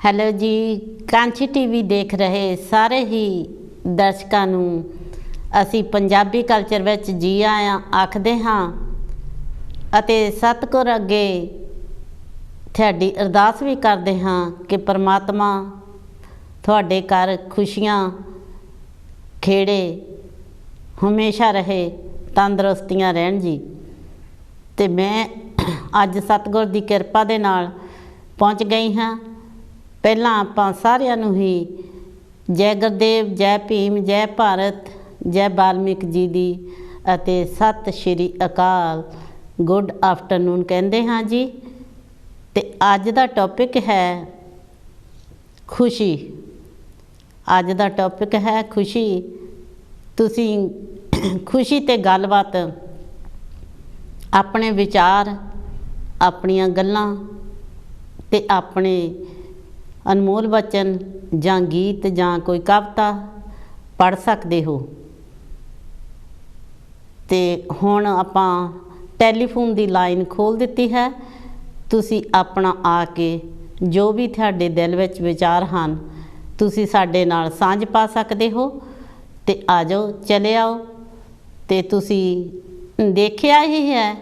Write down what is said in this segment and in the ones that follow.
Hello ਜੀ, Kanchi TV ਦੇਖ ਰਹੇ ਸਾਰੇ ਹੀ ਦਰਸ਼ਕਾਂ ਨੂੰ ਅਸੀਂ ਪੰਜਾਬੀ ਕਲਚਰ ਵਿੱਚ ਜੀ ਆਇਆਂ ਆਖਦੇ ਹਾਂ ਅਤੇ ਸਤਿਗੁਰ ਅੱਗੇ ਤੁਹਾਡੀ ਅਰਦਾਸ ਵੀ ਕਰਦੇ ਹਾਂ ਕਿ ਪਰਮਾਤਮਾ ਤੁਹਾਡੇ ਘਰ ਖੁਸ਼ੀਆਂ ਖੇੜੇ ਹਮੇਸ਼ਾ ਰਹੇ, ਤੰਦਰੁਸਤੀਆਂ ਰਹਿਣ ਜੀ। ਤੇ ਮੈਂ ਅੱਜ ਸਤਿਗੁਰ ਦੀ ਕਿਰਪਾ ਦੇ ਨਾਲ ਪਹੁੰਚ ਗਈ ਹਾਂ। ਪਹਿਲਾਂ ਆਪਾਂ ਸਾਰਿਆਂ ਨੂੰ ਹੀ ਜੈ ਗੁਰਦੇਵ, ਜੈ ਭੀਮ, ਜੈ ਭਾਰਤ, ਜੈ ਵਾਲਮੀਕ ਜੀ ਦੀ ਅਤੇ ਸਤਿ ਸ਼੍ਰੀ ਅਕਾਲ, ਗੁੱਡ ਆਫਟਰਨੂਨ ਕਹਿੰਦੇ ਹਾਂ ਜੀ। ਤੇ ਅੱਜ ਦਾ ਟੌਪਿਕ ਹੈ ਖੁਸ਼ੀ। ਅੱਜ ਦਾ ਟੌਪਿਕ ਹੈ ਖੁਸ਼ੀ। ਤੁਸੀਂ ਖੁਸ਼ੀ ਤੇ ਗੱਲਬਾਤ, ਆਪਣੇ ਵਿਚਾਰ, ਆਪਣੀਆਂ ਗੱਲਾਂ ਤੇ ਆਪਣੇ ਅਨਮੋਲ ਬਚਨ ਜਾਂ ਗੀਤ ਜਾਂ ਕੋਈ ਕਵਿਤਾ ਪੜ੍ਹ ਸਕਦੇ ਹੋ। ਤੇ ਹੁਣ ਆਪਾਂ ਟੈਲੀਫੋਨ ਦੀ ਲਾਈਨ ਖੋਲ੍ਹ ਦਿੱਤੀ ਹੈ। ਤੁਸੀਂ ਆਪਣਾ ਆ ਕੇ ਜੋ ਵੀ ਤੁਹਾਡੇ ਦਿਲ ਵਿੱਚ ਵਿਚਾਰ ਹਨ ਤੁਸੀਂ ਸਾਡੇ ਨਾਲ ਸਾਂਝ ਪਾ ਸਕਦੇ ਹੋ। ਤੇ ਆ ਜਾਓ, ਚਲੇ ਆਓ। ਤੇ ਤੁਸੀਂ ਦੇਖਿਆ ਹੀ ਹੈ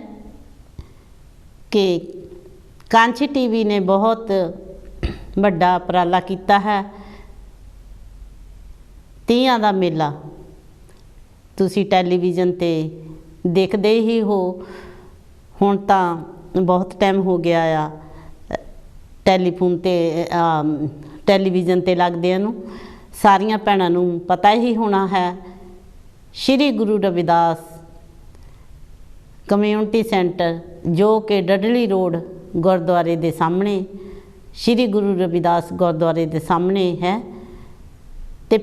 ਕਿ ਕਾਂਚੀ ਟੀਵੀ ਨੇ ਬਹੁਤ ਵੱਡਾ ਉਪਰਾਲਾ ਕੀਤਾ ਹੈ। ਤੀਆਂ ਦਾ ਮੇਲਾ ਤੁਸੀਂ ਟੈਲੀਵਿਜ਼ਨ 'ਤੇ ਦੇਖਦੇ ਹੀ ਹੋ। ਹੁਣ ਤਾਂ ਬਹੁਤ ਟਾਈਮ ਹੋ ਗਿਆ ਆ ਟੈਲੀਫੋਨ 'ਤੇ ਟੈਲੀਵਿਜ਼ਨ 'ਤੇ ਲੱਗਦਿਆਂ ਨੂੰ। ਸਾਰੀਆਂ ਭੈਣਾਂ ਨੂੰ ਪਤਾ ਹੀ ਹੋਣਾ ਹੈ ਸ਼੍ਰੀ ਗੁਰੂ ਰਵਿਦਾਸ ਕਮਿਊਨਿਟੀ ਸੈਂਟਰ, ਜੋ ਕਿ ਡਡਲੀ ਰੋਡ ਗੁਰਦੁਆਰੇ ਦੇ ਸਾਹਮਣੇ, ਸ਼੍ਰੀ ਗੁਰੂ ਰਵਿਦਾਸ ਗੁਰਦੁਆਰੇ ਦੇ ਸਾਹਮਣੇ ਹੈ। ਤੇ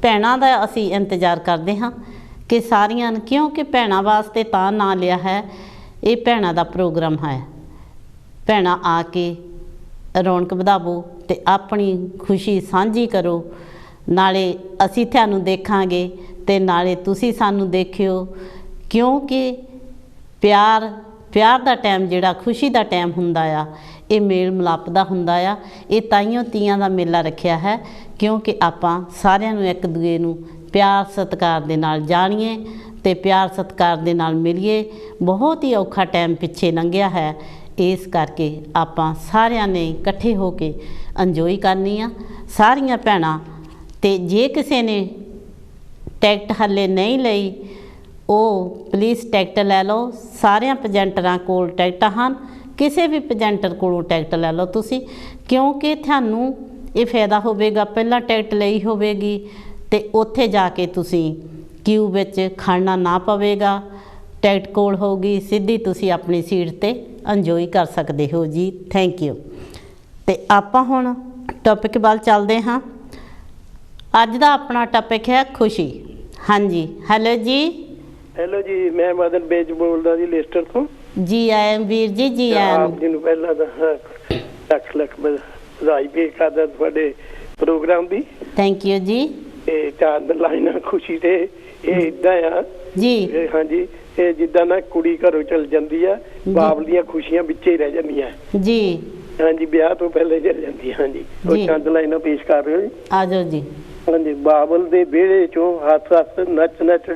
ਭੈਣਾਂ ਦਾ ਅਸੀਂ ਇੰਤਜ਼ਾਰ ਕਰਦੇ ਹਾਂ ਕਿ ਸਾਰੀਆਂ, ਕਿਉਂਕਿ ਭੈਣਾਂ ਵਾਸਤੇ ਤਾਂ ਨਾਂ ਲਿਆ ਹੈ, ਇਹ ਭੈਣਾਂ ਦਾ ਪ੍ਰੋਗਰਾਮ ਹੈ। ਭੈਣਾਂ ਆ ਕੇ ਰੌਣਕ ਵਧਾਵੋ ਤੇ ਆਪਣੀ ਖੁਸ਼ੀ ਸਾਂਝੀ ਕਰੋ। ਨਾਲੇ ਅਸੀਂ ਤੁਹਾਨੂੰ ਦੇਖਾਂਗੇ ਤੇ ਨਾਲੇ ਤੁਸੀਂ ਸਾਨੂੰ ਦੇਖਿਓ, ਕਿਉਂਕਿ ਪਿਆਰ ਦਾ ਟਾਈਮ ਜਿਹੜਾ ਖੁਸ਼ੀ ਦਾ ਟਾਈਮ ਹੁੰਦਾ ਆ, ਇਹ ਮੇਲ ਮਿਲਾਪ ਦਾ ਹੁੰਦਾ ਆ। ਇਹ ਤਾਈਓ ਤੀਆਂ ਦਾ ਮੇਲਾ ਰੱਖਿਆ ਹੈ ਕਿਉਂਕਿ ਆਪਾਂ ਸਾਰਿਆਂ ਨੂੰ ਇੱਕ ਦੂਜੇ ਨੂੰ ਪਿਆਰ ਸਤਿਕਾਰ ਦੇ ਨਾਲ ਜਾਣੀਏ ਤੇ ਪਿਆਰ ਸਤਿਕਾਰ ਦੇ ਨਾਲ ਮਿਲੀਏ। ਬਹੁਤ ਹੀ ਔਖਾ ਟਾਈਮ ਪਿੱਛੇ ਲੰਘਿਆ ਹੈ, ਇਸ ਕਰਕੇ ਆਪਾਂ ਸਾਰਿਆਂ ਨੇ ਇਕੱਠੇ ਹੋ ਕੇ ਇੰਜੋਏ ਕਰਨੀ ਆ ਸਾਰੀਆਂ ਭੈਣਾਂ। ਤੇ ਜੇ ਕਿਸੇ ਨੇ ਟਿਕਟ ਹਾਲੇ ਨਹੀਂ ਲਈ, ਉਹ ਪਲੀਜ਼ ਟਿਕਟ ਲੈ ਲਓ। ਸਾਰਿਆਂ ਪ੍ਰਜੈਂਟਰਾਂ ਕੋਲ ਟਿਕਟਾਂ ਹਨ, ਕਿਸੇ ਵੀ ਪ੍ਰਜੈਂਟਰ ਕੋਲੋਂ ਟਿਕਟ ਲੈ ਲਓ ਤੁਸੀਂ, ਕਿਉਂਕਿ ਤੁਹਾਨੂੰ ਇਹ ਫਾਇਦਾ ਹੋਵੇਗਾ। ਪਹਿਲਾਂ ਟਿਕਟ ਲਈ ਹੋਵੇਗੀ ਤੇ ਉੱਥੇ ਜਾ ਕੇ ਤੁਸੀਂ ਕਿਊ ਵਿੱਚ ਖੜਨਾ ਨਾ ਪਵੇਗਾ। ਟਿਕਟ ਕੋਲ ਹੋਊਗੀ, ਸਿੱਧੀ ਤੁਸੀਂ ਆਪਣੀ ਸੀਟ 'ਤੇ ਇੰਜੋਏ ਕਰ ਸਕਦੇ ਹੋ ਜੀ। Thank you. ਤੇ ਆਪਾਂ ਹੁਣ ਟੌਪਿਕ ਵੱਲ ਚੱਲਦੇ ਹਾਂ। ਅੱਜ ਦਾ ਆਪਣਾ ਟੌਪਿਕ ਹੈ ਖੁਸ਼ੀ। ਹਾਂਜੀ, ਹੈਲੋ ਜੀ। ਹੈਲੋ ਜੀ, ਮੈਂ ਮਦਨ ਬੇਜ ਬੋਲਦਾ ਜੀ, ਲਿਸਟਰ ਤੋਂ। ਜੀ ਆਇਆਂ ਵੀਰ ਜੀ, ਜੀ ਆਇਆਂ। ਆਪ ਜੀ ਨੂੰ ਪਹਿਲਾਂ ਤਾਂ ਲੱਖ ਲੱਖ ਵਧਾਈ ਪੇਸ਼ ਕਰਦਾ ਤੁਹਾਡੇ ਪ੍ਰੋਗਰਾਮ ਦੀ। ਥੈਂਕ ਯੂ ਜੀ। ਤੇ ਚਾਂਦ ਲਾਈਨਾਂ ਖੁਸ਼ੀ ਤੇ ਇਹ ਇਦਾਂ ਆ ਜੀ। ਹਾਂਜੀ, ਇਹ ਜਿੱਦਾਂ ਨਾ ਕੁੜੀ ਘਰੋਂ ਚਲ ਜਾਂਦੀ ਆ, ਬਾਬਲ ਦੀਆਂ ਖੁਸ਼ੀਆਂ ਵਿੱਚੇ ਹੀ ਰਹਿ ਜਾਂਦੀਆਂ ਜੀ। ਹਾਂਜੀ, ਵਿਆਹ ਤੋਂ ਪਹਿਲੇ ਚਲ ਜਾਂਦੀ। ਹਾਂਜੀ, ਉਹ ਚੰਦ ਲਾਈਨਾਂ ਪੇਸ਼ ਕਰ ਰਹੇ ਹੋ ਜੀ। ਆ ਜਾਓ ਜੀ। ਹਾਂਜੀ, ਬਾਬਲ ਦੇ ਵਿਹੜੇ ਚੋਂ ਹੱਸ ਹੱਸ ਨੱਚ ਨੱਚ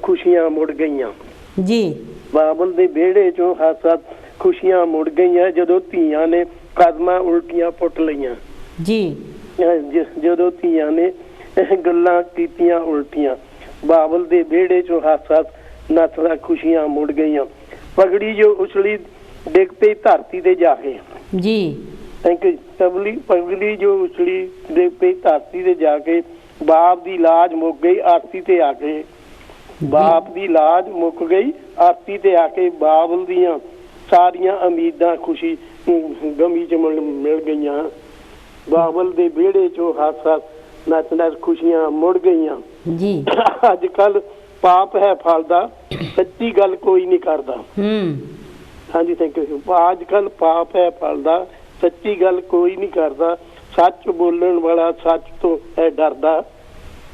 ਖੁਸ਼ੀਆਂ ਮੁੜ ਗਈਆਂ ਜੀ। ਬਾਬਲ ਦੇ ਵਿਹੜੇ ਚੋਂ ਹੱਸ ਹੱਸ ਖੁਸ਼ੀਆਂ ਮੁੜ ਗਈਆਂ, ਜਦੋਂ ਧੀਆਂ ਨੇ ਕਦਮਾਂ ਉਲਟੀਆਂ ਪੁੱਟ ਲਈਆਂ ਜੀ। ਜਦੋਂ ਧੀਆਂ ਨੇ ਗੱਲਾਂ ਕੀਤੀਆਂ ਉਲਟੀਆਂ, ਬਾਬਲ ਦੇ ਵਿਹੜੇ ਚੋਂ ਹੱਸ ਹੱਸ ਨੱਚਦਾ ਖੁਸ਼ੀਆਂ ਮੁੜ ਗਈਆਂ। ਪਗੜੀ ਜੋ ਉਛਲੀ ਡਿੱਗ ਪਈ ਧਰਤੀ ਤੇ ਜਾ ਕੇ ਜੀ। Thank you. ਪਗੜੀ ਜੋ ਉਛਲੀ ਡਿੱਗ ਪਈ ਧਰਤੀ ਤੇ ਜਾ ਕੇ, ਬਾਪ ਦੀ ਲਾਜ ਮੁੱਕ ਗਈ ਆਰਤੀ ਤੇ ਆ ਕੇ। ਬਾਪ ਦੀ ਲਾਜ ਮੁੱਕ ਗਈ ਆਰਤੀ ਤੇ ਆ ਕੇ, ਬਾਬਲ ਦੀਆਂ ਸਾਰੀਆਂ ਉਮੀਦਾਂ ਖੁਸ਼ੀ ਗਮੀ ਚ ਮਿਲ ਗਈਆਂ। ਬਾਬਲ ਦੇ ਵਿਹੜੇ ਚੋਂ ਹੱਸ ਹੱਸ ਨੱਚ ਨੱਚ ਖੁਸ਼ੀਆਂ ਮੁੜ ਗਈਆਂ ਜੀ। ਅੱਜ ਕੱਲ ਪਾਪ ਹੈ ਫਲਦਾ, ਸੱਚੀ ਗੱਲ ਕੋਈ ਨਹੀਂ ਕਰਦਾ। ਹਾਂਜੀ, ਥੈਂਕ ਯੂ। ਅੱਜ ਕੱਲ ਪਾਪ ਹੈ ਫਲਦਾ, ਸੱਚੀ ਗੱਲ ਕੋਈ ਨਹੀਂ ਕਰਦਾ। ਸੱਚ ਬੋਲਣ ਵਾਲਾ ਸੱਚ ਤੋਂ ਹੈ ਡਰਦਾ।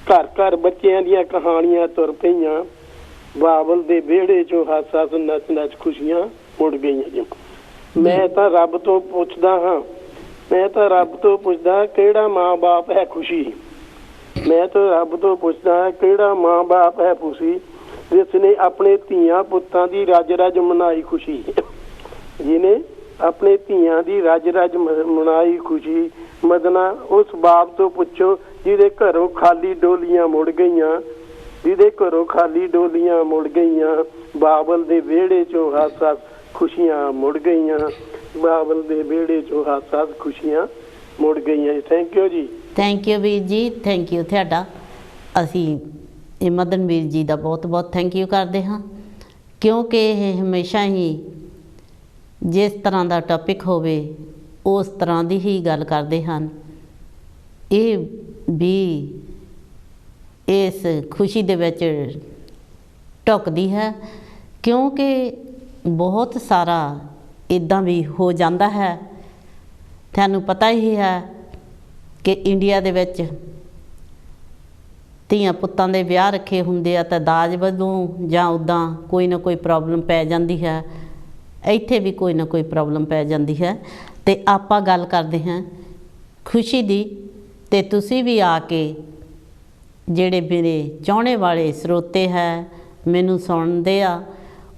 ਘਰ ਘਰ ਬੱਚਿਆਂ ਦੀਆਂ ਕਹਾਣੀਆਂ ਤੁਰ ਪਈਆਂ, ਬਾਬਲ ਦੇ ਵਿਹੜੇ ਚੋਂ ਹੱਸ ਹੱਸ ਨੱਚ ਨੱਚ ਖੁਸ਼ੀਆਂ ਮੁੜ ਗਈਆਂ ਜੀ। ਮੈਂ ਤਾਂ ਰੱਬ ਤੋਂ ਪੁੱਛਦਾ ਹਾਂ, ਮੈਂ ਤਾਂ ਰੱਬ ਤੋਂ ਪੁੱਛਦਾ ਕਿਹੜਾ ਮਾਂ-ਬਾਪ ਹੈ ਖੁਸ਼ੀ। ਮੈਂ ਤਾਂ ਰੱਬ ਤੋਂ ਪੁੱਛਦਾ ਕਿਹੜਾ ਮਾਂ-ਬਾਪ ਹੈ ਖੁਸ਼ੀ, ਜਿਸ ਨੇ ਆਪਣੇ ਧੀਆਂ ਪੁੱਤਾਂ ਦੀ ਰੱਜ ਰੱਜ ਮਨਾਈ ਖੁਸ਼ੀ। ਜਿਹਨੇ ਆਪਣੇ ਧੀਆਂ ਦੀ ਰੱਜ ਰੱਜ ਮਨਾਈ ਖੁਸ਼ੀ। ਮਦਨਾ ਉਸ ਬਾਪ ਤੋਂ ਪੁੱਛੋ ਜਿਹਦੇ ਘਰੋਂ ਖਾਲੀ ਡੋਲੀਆਂ ਮੁੜ ਗਈਆਂ, ਜਿਹਦੇ ਘਰੋਂ ਖਾਲੀ ਡੋਲੀਆਂ ਮੁੜ ਗਈਆਂ। ਬਾਬਲ ਦੇ ਵਿਹੜੇ ਚੋਂ ਹੱਸ-ਹੱਸ ਖੁਸ਼ੀਆਂ ਮੁੜ ਗਈਆਂ, ਬਾਬਲ ਦੇ ਵਿਹੜੇ ਚੋਂ ਹੱਸ-ਹੱਸ ਖੁਸ਼ੀਆਂ ਮੁੜ ਗਈਆਂ। ਥੈਂਕ ਯੂ ਜੀ। ਥੈਂਕ ਯੂ ਵੀਰ ਜੀ, ਥੈਂਕ ਯੂ ਤੁਹਾਡਾ। ਅਸੀਂ ਇਹ ਮਦਨ ਵੀਰ ਜੀ ਦਾ ਬਹੁਤ ਬਹੁਤ ਥੈਂਕ ਯੂ ਕਰਦੇ ਹਾਂ, ਕਿਉਂਕਿ ਇਹ ਹਮੇਸ਼ਾ ਹੀ ਜਿਸ ਤਰ੍ਹਾਂ ਦਾ ਟੌਪਿਕ ਹੋਵੇ ਉਸ ਤਰ੍ਹਾਂ ਦੀ ਹੀ ਗੱਲ ਕਰਦੇ ਹਨ। ਇਹ ਵੀ ਇਸ ਖੁਸ਼ੀ ਦੇ ਵਿੱਚ ਢੁਕਦੀ ਹੈ, ਕਿਉਂਕਿ ਬਹੁਤ ਸਾਰਾ ਇੱਦਾਂ ਵੀ ਹੋ ਜਾਂਦਾ ਹੈ। ਤੁਹਾਨੂੰ ਪਤਾ ਹੀ ਹੈ ਕਿ ਇੰਡੀਆ ਦੇ ਵਿੱਚ ਧੀਆਂ ਪੁੱਤਾਂ ਦੇ ਵਿਆਹ ਰੱਖੇ ਹੁੰਦੇ ਆ ਤਾਂ ਦਾਜ ਵੱਲੋਂ ਜਾਂ ਉੱਦਾਂ ਕੋਈ ਨਾ ਕੋਈ ਪ੍ਰੋਬਲਮ ਪੈ ਜਾਂਦੀ ਹੈ। ਇੱਥੇ ਵੀ ਕੋਈ ਨਾ ਕੋਈ ਪ੍ਰੋਬਲਮ ਪੈ ਜਾਂਦੀ ਹੈ ਅਤੇ ਆਪਾਂ ਗੱਲ ਕਰਦੇ ਹਾਂ ਖੁਸ਼ੀ ਦੀ। ਅਤੇ ਤੁਸੀਂ ਵੀ ਆ ਕੇ ਜਿਹੜੇ ਮੇਰੇ ਚਾਹੁਣੇ ਵਾਲੇ ਸਰੋਤੇ ਹੈ, ਮੈਨੂੰ ਸੁਣਦੇ ਆ,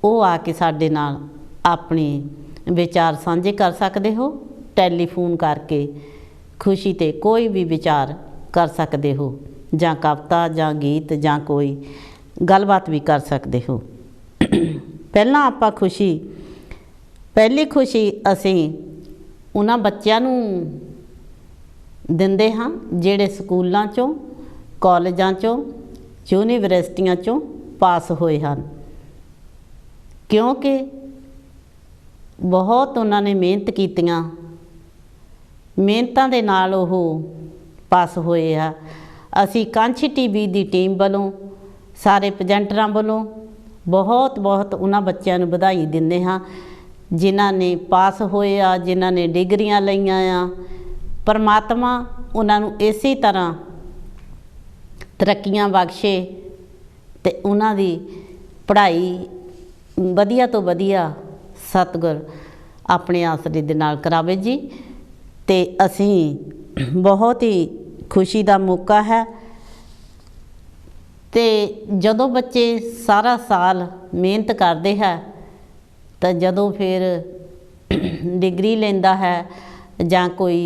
ਉਹ ਆ ਕੇ ਸਾਡੇ ਨਾਲ ਆਪਣੇ ਵਿਚਾਰ ਸਾਂਝੇ ਕਰ ਸਕਦੇ ਹੋ। ਟੈਲੀਫੋਨ ਕਰਕੇ ਖੁਸ਼ੀ 'ਤੇ ਕੋਈ ਵੀ ਵਿਚਾਰ ਕਰ ਸਕਦੇ ਹੋ, ਜਾਂ ਕਵਿਤਾ ਜਾਂ ਗੀਤ ਜਾਂ ਕੋਈ ਗੱਲਬਾਤ ਵੀ ਕਰ ਸਕਦੇ ਹੋ। ਪਹਿਲਾਂ ਆਪਾਂ ਪਹਿਲੀ ਖੁਸ਼ੀ ਅਸੀਂ ਉਹਨਾਂ ਬੱਚਿਆਂ ਨੂੰ ਦਿੰਦੇ ਹਾਂ ਜਿਹੜੇ ਸਕੂਲਾਂ 'ਚੋਂ, ਕਾਲਜਾਂ 'ਚੋਂ, ਯੂਨੀਵਰਸਿਟੀਆਂ 'ਚੋਂ ਪਾਸ ਹੋਏ ਹਨ, ਕਿਉਂਕਿ ਬਹੁਤ ਉਹਨਾਂ ਨੇ ਮਿਹਨਤ ਕੀਤੀਆਂ, ਮਿਹਨਤਾਂ ਦੇ ਨਾਲ ਉਹ ਪਾਸ ਹੋਏ ਆ। ਅਸੀਂ ਕਾਂਛੀ ਟੀਵੀ ਦੀ ਟੀਮ ਵੱਲੋਂ, ਸਾਰੇ ਪ੍ਰੈਜੈਂਟਰਾਂ ਵੱਲੋਂ ਬਹੁਤ ਬਹੁਤ ਉਹਨਾਂ ਬੱਚਿਆਂ ਨੂੰ ਵਧਾਈ ਦਿੰਦੇ ਹਾਂ ਜਿਨ੍ਹਾਂ ਨੇ ਪਾਸ ਹੋਏ ਆ, ਜਿਨ੍ਹਾਂ ਨੇ ਡਿਗਰੀਆਂ ਲਈਆਂ ਆ। ਪਰਮਾਤਮਾ ਉਹਨਾਂ ਨੂੰ ਇਸੇ ਤਰ੍ਹਾਂ ਤਰੱਕੀਆਂ ਬਖਸ਼ੇ ਅਤੇ ਉਹਨਾਂ ਦੀ ਪੜ੍ਹਾਈ ਵਧੀਆ ਤੋਂ ਵਧੀਆ ਸਤਿਗੁਰ ਆਪਣੇ ਆਸਰੇ ਦੇ ਨਾਲ ਕਰਾਵੇ ਜੀ। ਅਤੇ ਅਸੀਂ ਬਹੁਤ ਹੀ ਖੁਸ਼ੀ ਦਾ ਮੌਕਾ ਹੈ। ਅਤੇ ਜਦੋਂ ਬੱਚੇ ਸਾਰਾ ਸਾਲ ਮਿਹਨਤ ਕਰਦੇ ਹੈ ਤਾਂ ਜਦੋਂ ਫਿਰ ਡਿਗਰੀ ਲੈਂਦਾ ਹੈ ਜਾਂ ਕੋਈ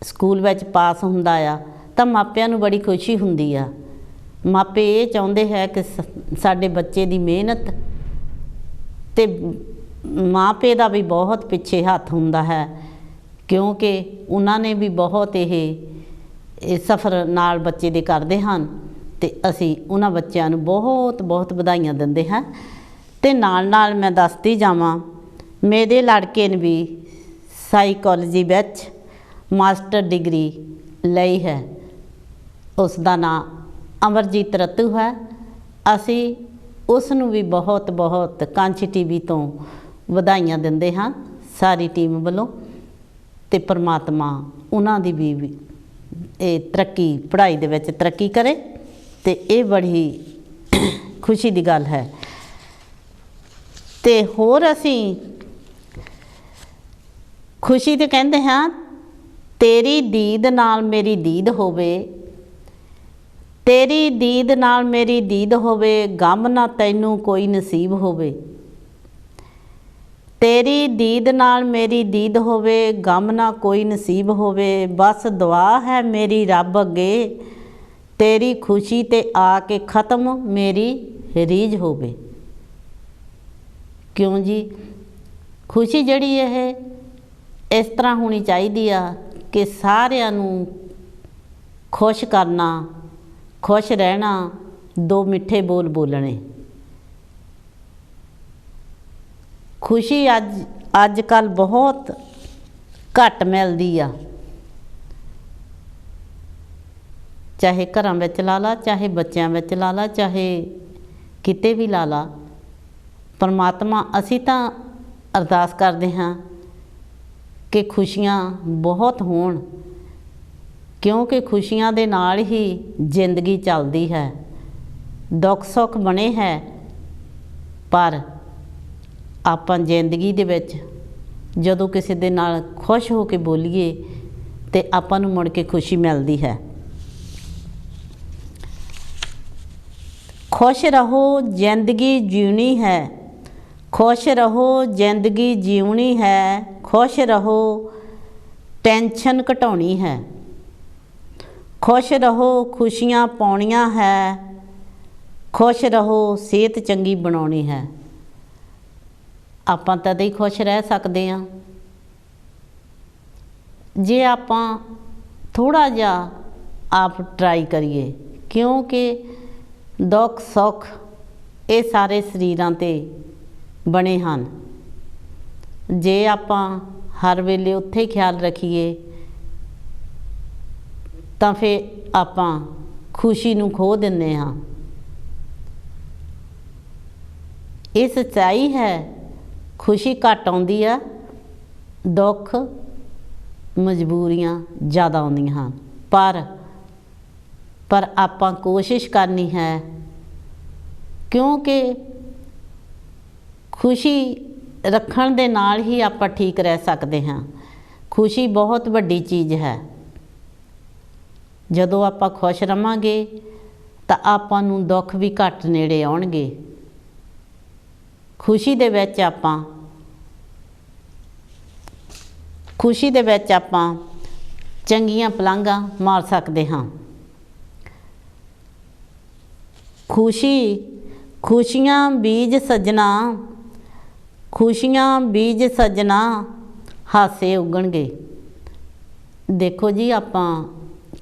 ਸਕੂਲ ਵਿੱਚ ਪਾਸ ਹੁੰਦਾ ਆ ਤਾਂ ਮਾਪਿਆਂ ਨੂੰ ਬੜੀ ਖੁਸ਼ੀ ਹੁੰਦੀ ਆ। ਮਾਪੇ ਇਹ ਚਾਹੁੰਦੇ ਹੈ ਕਿ ਸਾਡੇ ਬੱਚੇ ਦੀ ਮਿਹਨਤ, ਅਤੇ ਮਾਪੇ ਦਾ ਵੀ ਬਹੁਤ ਪਿੱਛੇ ਹੱਥ ਹੁੰਦਾ ਹੈ, ਕਿਉਂਕਿ ਉਹਨਾਂ ਨੇ ਵੀ ਬਹੁਤ ਇਹ ਸਫ਼ਰ ਨਾਲ ਬੱਚੇ ਦੇ ਕਰਦੇ ਹਨ। ਅਤੇ ਅਸੀਂ ਉਹਨਾਂ ਬੱਚਿਆਂ ਨੂੰ ਬਹੁਤ ਬਹੁਤ ਵਧਾਈਆਂ ਦਿੰਦੇ ਹਾਂ। ਅਤੇ ਨਾਲ ਨਾਲ ਮੈਂ ਦੱਸਦੀ ਜਾਵਾਂ, ਮੇਰੇ ਲੜਕੇ ਨੇ ਵੀ ਸਾਈਕੋਲੋਜੀ ਵਿੱਚ ਮਾਸਟਰ ਡਿਗਰੀ ਲਈ ਹੈ। ਉਸ ਦਾ ਨਾਂ ਅਮਰਜੀਤ ਰਤੂ ਹੈ। ਅਸੀਂ ਉਸ ਨੂੰ ਵੀ ਬਹੁਤ ਬਹੁਤ ਕਾਂਛੀ ਟੀਵੀ ਤੋਂ ਵਧਾਈਆਂ ਦਿੰਦੇ ਹਾਂ ਸਾਰੀ ਟੀਮ ਵੱਲੋਂ। ਅਤੇ ਪਰਮਾਤਮਾ ਉਹਨਾਂ ਦੀ ਵੀ ਇਹ ਤਰੱਕੀ, ਪੜ੍ਹਾਈ ਦੇ ਵਿੱਚ ਤਰੱਕੀ ਕਰੇ, ਅਤੇ ਇਹ ਬੜੀ ਖੁਸ਼ੀ ਦੀ ਗੱਲ ਹੈ। ਅਤੇ ਹੋਰ ਅਸੀਂ ਖੁਸ਼ੀ 'ਤੇ ਕਹਿੰਦੇ ਹਾਂ, ਤੇਰੀ ਦੀਦ ਨਾਲ ਮੇਰੀ ਦੀਦ ਹੋਵੇ, ਤੇਰੀ ਦੀਦ ਨਾਲ ਮੇਰੀ ਦੀਦ ਹੋਵੇ, ਗਮ ਨਾ ਤੈਨੂੰ ਕੋਈ ਨਸੀਬ ਹੋਵੇ। ਤੇਰੀ ਦੀਦ ਨਾਲ ਮੇਰੀ ਦੀਦ ਹੋਵੇ, ਗਮ ਨਾ ਕੋਈ ਨਸੀਬ ਹੋਵੇ, ਬਸ ਦੁਆ ਹੈ ਮੇਰੀ ਰੱਬ ਅੱਗੇ, ਤੇਰੀ ਖੁਸ਼ੀ 'ਤੇ ਆ ਕੇ ਖ਼ਤਮ ਮੇਰੀ ਰੀਝ ਹੋਵੇ। ਕਿਉਂ ਜੀ, ਖੁਸ਼ੀ ਜਿਹੜੀ ਇਹ ਇਸ ਤਰ੍ਹਾਂ ਹੋਣੀ ਚਾਹੀਦੀ ਆ ਕਿ ਸਾਰਿਆਂ ਨੂੰ ਖੁਸ਼ ਕਰਨਾ, ਖੁਸ਼ ਰਹਿਣਾ, ਦੋ ਮਿੱਠੇ ਬੋਲ ਬੋਲਣੇ। ਖੁਸ਼ੀ ਅੱਜ ਕੱਲ੍ਹ ਬਹੁਤ ਘੱਟ ਮਿਲਦੀ ਆ, ਚਾਹੇ ਘਰਾਂ ਵਿੱਚ ਲਾ ਲਾ, ਚਾਹੇ ਬੱਚਿਆਂ ਵਿੱਚ ਲਾ ਲਾ, ਚਾਹੇ ਕਿਤੇ ਵੀ ਲਾ ਲਾ। ਪਰਮਾਤਮਾ ਅਸੀਂ ਤਾਂ ਅਰਦਾਸ ਕਰਦੇ ਹਾਂ ਕਿ ਖੁਸ਼ੀਆਂ ਬਹੁਤ ਹੋਣ, ਕਿਉਂਕਿ ਖੁਸ਼ੀਆਂ ਦੇ ਨਾਲ ਹੀ ਜ਼ਿੰਦਗੀ ਚੱਲਦੀ ਹੈ। ਦੁੱਖ ਸੁੱਖ ਬਣੇ ਹੈ, ਪਰ ਆਪਾਂ ਜ਼ਿੰਦਗੀ ਦੇ ਵਿੱਚ ਜਦੋਂ ਕਿਸੇ ਦੇ ਨਾਲ ਖੁਸ਼ ਹੋ ਕੇ ਬੋਲੀਏ ਤੇ ਆਪਾਂ ਨੂੰ ਮੁੜ ਕੇ ਖੁਸ਼ੀ ਮਿਲਦੀ ਹੈ। खुश रहो जिंदगी जीनी है, खुश रहो जिंदगी जीवनी है, खुश रहो टेंशन घटाउणी है, खुश रहो खुशियां पाउणियां है, खुश रहो सेहत चंगी बनाउणी है। आपां तद ही खुश रह सकते हैं जे आपां थोड़ा जिहा आप ट्राई करिए, क्योंकि दुख सुख ये सारे शरीरां ते बने हैं। जे आपां हर वेले उत्थे ही ख्याल रखीए तां फिर आपां खुशी नूं खो दिंदे हां। ये सच्चाई है, खुशी घट आउंदी आ, दुख मजबूरियां ज़्यादा आउंदियां हैं। पर आपां कोशिश करनी है, क्योंकि खुशी रखण दे नाल ही आपां ठीक रह सकते हैं। खुशी बहुत वड्डी चीज़ है। जदों आपां खुश रहांगे तां आपां नूं दुख भी घट नेड़े आउणगे। खुशी दे विच आपां चंगियां पलांघां मार सकते हाँ। खुशियां बीज सजना, खुशियां बीज सजना, हासे उगणगे। देखो जी, आपां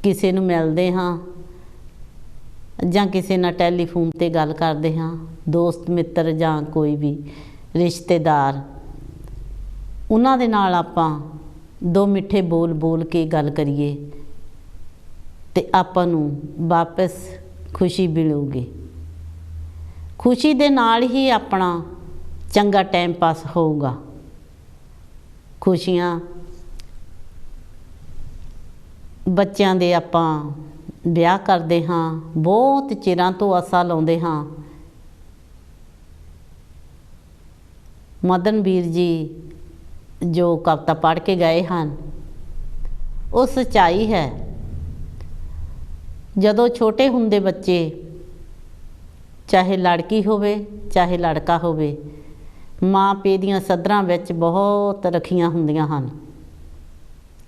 किसी नूं मिलदे हाँ जां किसी नाल टैलीफोन ते गल करदे हाँ, दोस्त मित्र जां कोई भी रिश्तेदार, उन्हां दे नाल आपां दो मिठे बोल बोल के गल करिए ते आपां नूं वापस खुशी मिलूगी। खुशी दे नाल ही अपना चंगा टाइम पास होगा। खुशियां बच्चों दे आपां ब्याह करते हाँ, बहुत चिरां तो आसा लाउंदे हाँ। मदन वीर जी जो कविता पढ़ के गए हैं, वो सच्चाई है। जदों छोटे हुंदे बच्चे, चाहे लड़की होवे चाहे लड़का होवे, माँ पे दियां सदरां विच बहुत रखियां हुंदियां हन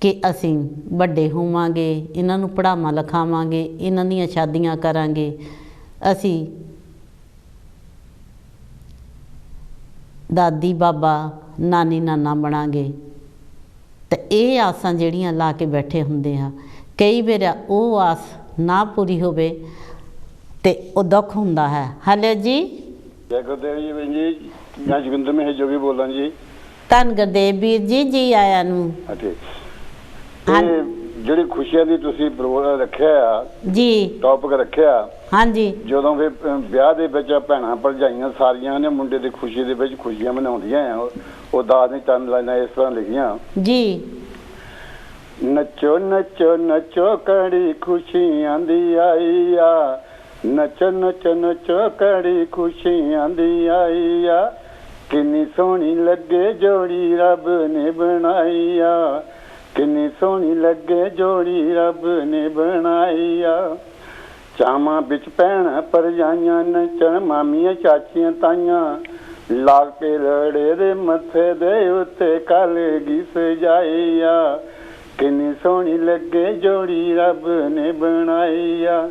कि असीं वड्डे होवांगे, इन्हां नूं पढ़ावां लिखावांगे, इन्हां दीयां शादियां करांगे, असीं दादी बाबा नानी नाना बनांगे। ते ये आसां जिहड़ियां ला के बैठे हुंदे आ, कई बार वो आस ना पूरी होवे ते वो दुख हुंदा है। हेलो जी, जय गुरुदेव जी। बहन जी, मैं जोगिंदर में जोगी बोल रहा जी। धन गुरदेव वीर जी, जी आया नूं। ਜਿਹੜੀ ਖੁਸ਼ੀਆਂ ਦੀ ਤੁਸੀਂ ਪ੍ਰੋਗਰਾਮ ਰੱਖਿਆ ਆ ਜੀ, ਟੌਪਿਕ ਰੱਖਿਆ, ਹਾਂਜੀ, ਜਦੋਂ ਫਿਰ ਵਿਆਹ ਦੇ ਵਿੱਚ ਭੈਣਾਂ ਭਰਜਾਈਆਂ ਸਾਰੀਆਂ ਨੇ ਮੁੰਡੇ ਦੀ ਖੁਸ਼ੀ ਦੇ ਵਿੱਚ ਖੁਸ਼ੀਆਂ ਮਨਾਉਂਦੀਆਂ ਆ, ਉਹ ਦਾਸ ਨੇ ਚੰਦ ਲਾਈਨਾਂ ਇਸ ਤਰ੍ਹਾਂ ਲਿਖੀਆਂ ਜੀ। ਨੱਚੋ ਨੱਚੋ ਨੱਚੋ ਕੜੀ ਖੁਸ਼ੀਆਂ ਦੀ ਆਈ ਆ, ਨੱਚੋ ਨੱਚੋ ਨੱਚੋ ਕੜੀ ਖੁਸ਼ੀਆਂ ਦੀ ਆਈ ਆ, ਕਿੰਨੀ ਸੋਹਣੀ ਲੱਗੇ ਜੋੜੀ ਰੱਬ ਨੇ ਬਣਾਈ ਆ, किन्नी सोहनी लगे जोड़ी रब ने बनाई आ। चावां बिच भैण भरजाइयां नचण, मामियां चाचियां ताइयां, ला के लड़े दे मथे दे उत्ते कलगी सजाई आ, किन्नी सोहनी लगे जोड़ी रब ने बनाई आ।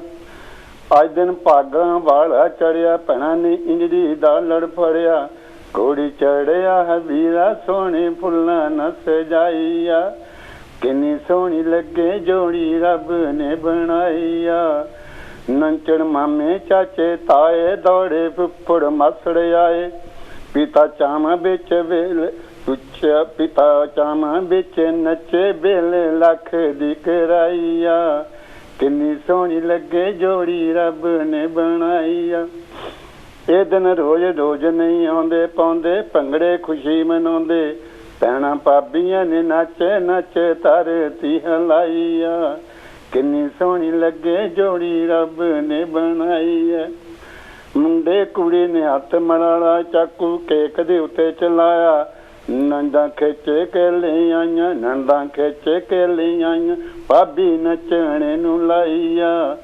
अज दिन भागां वाला चढ़िया, भैणां ने इंजड़ी दा लड़ फड़िया, घोड़ी चढ़िया है वीरा सोहने फुल्लां न सजाई आ, किन्नी सोहनी लगे जोड़ी रब ने बनाई आ। नंचण मामे चाचे ताए, दौड़े फुफड़ मसड़ आए, पिता चामा बिच वेले पुछया, पिता चामा बिच नचे बेले लख दी कराई आ, किन्नी सोहनी लगे जोड़ी रब ने बनाई आ। ये दिन रोज रोज नहीं आउंदे पाउंदे, भंगड़े खुशी मनाउंदे, भैणां भाबियां ने नाचे नाचे धरती हलाई आ, किन्नी सोहनी लगे जोड़ी रब ने बनाई है। मुंडे कुड़ी ने हथ मलाला, चाकू केक दे उत्ते चलाया, ਨੰਦਾਂ ਖਿੱਚ ਕੇ ਲੈ ਆਈਆਂ, ਨੰਦਾਂ ਖਿੱਚ ਕੇ ਲੈ ਆਈਆਂ, ਭਾਬੀ ਨੱਚਣੇ ਨੂੰ ਲਾਈਆ,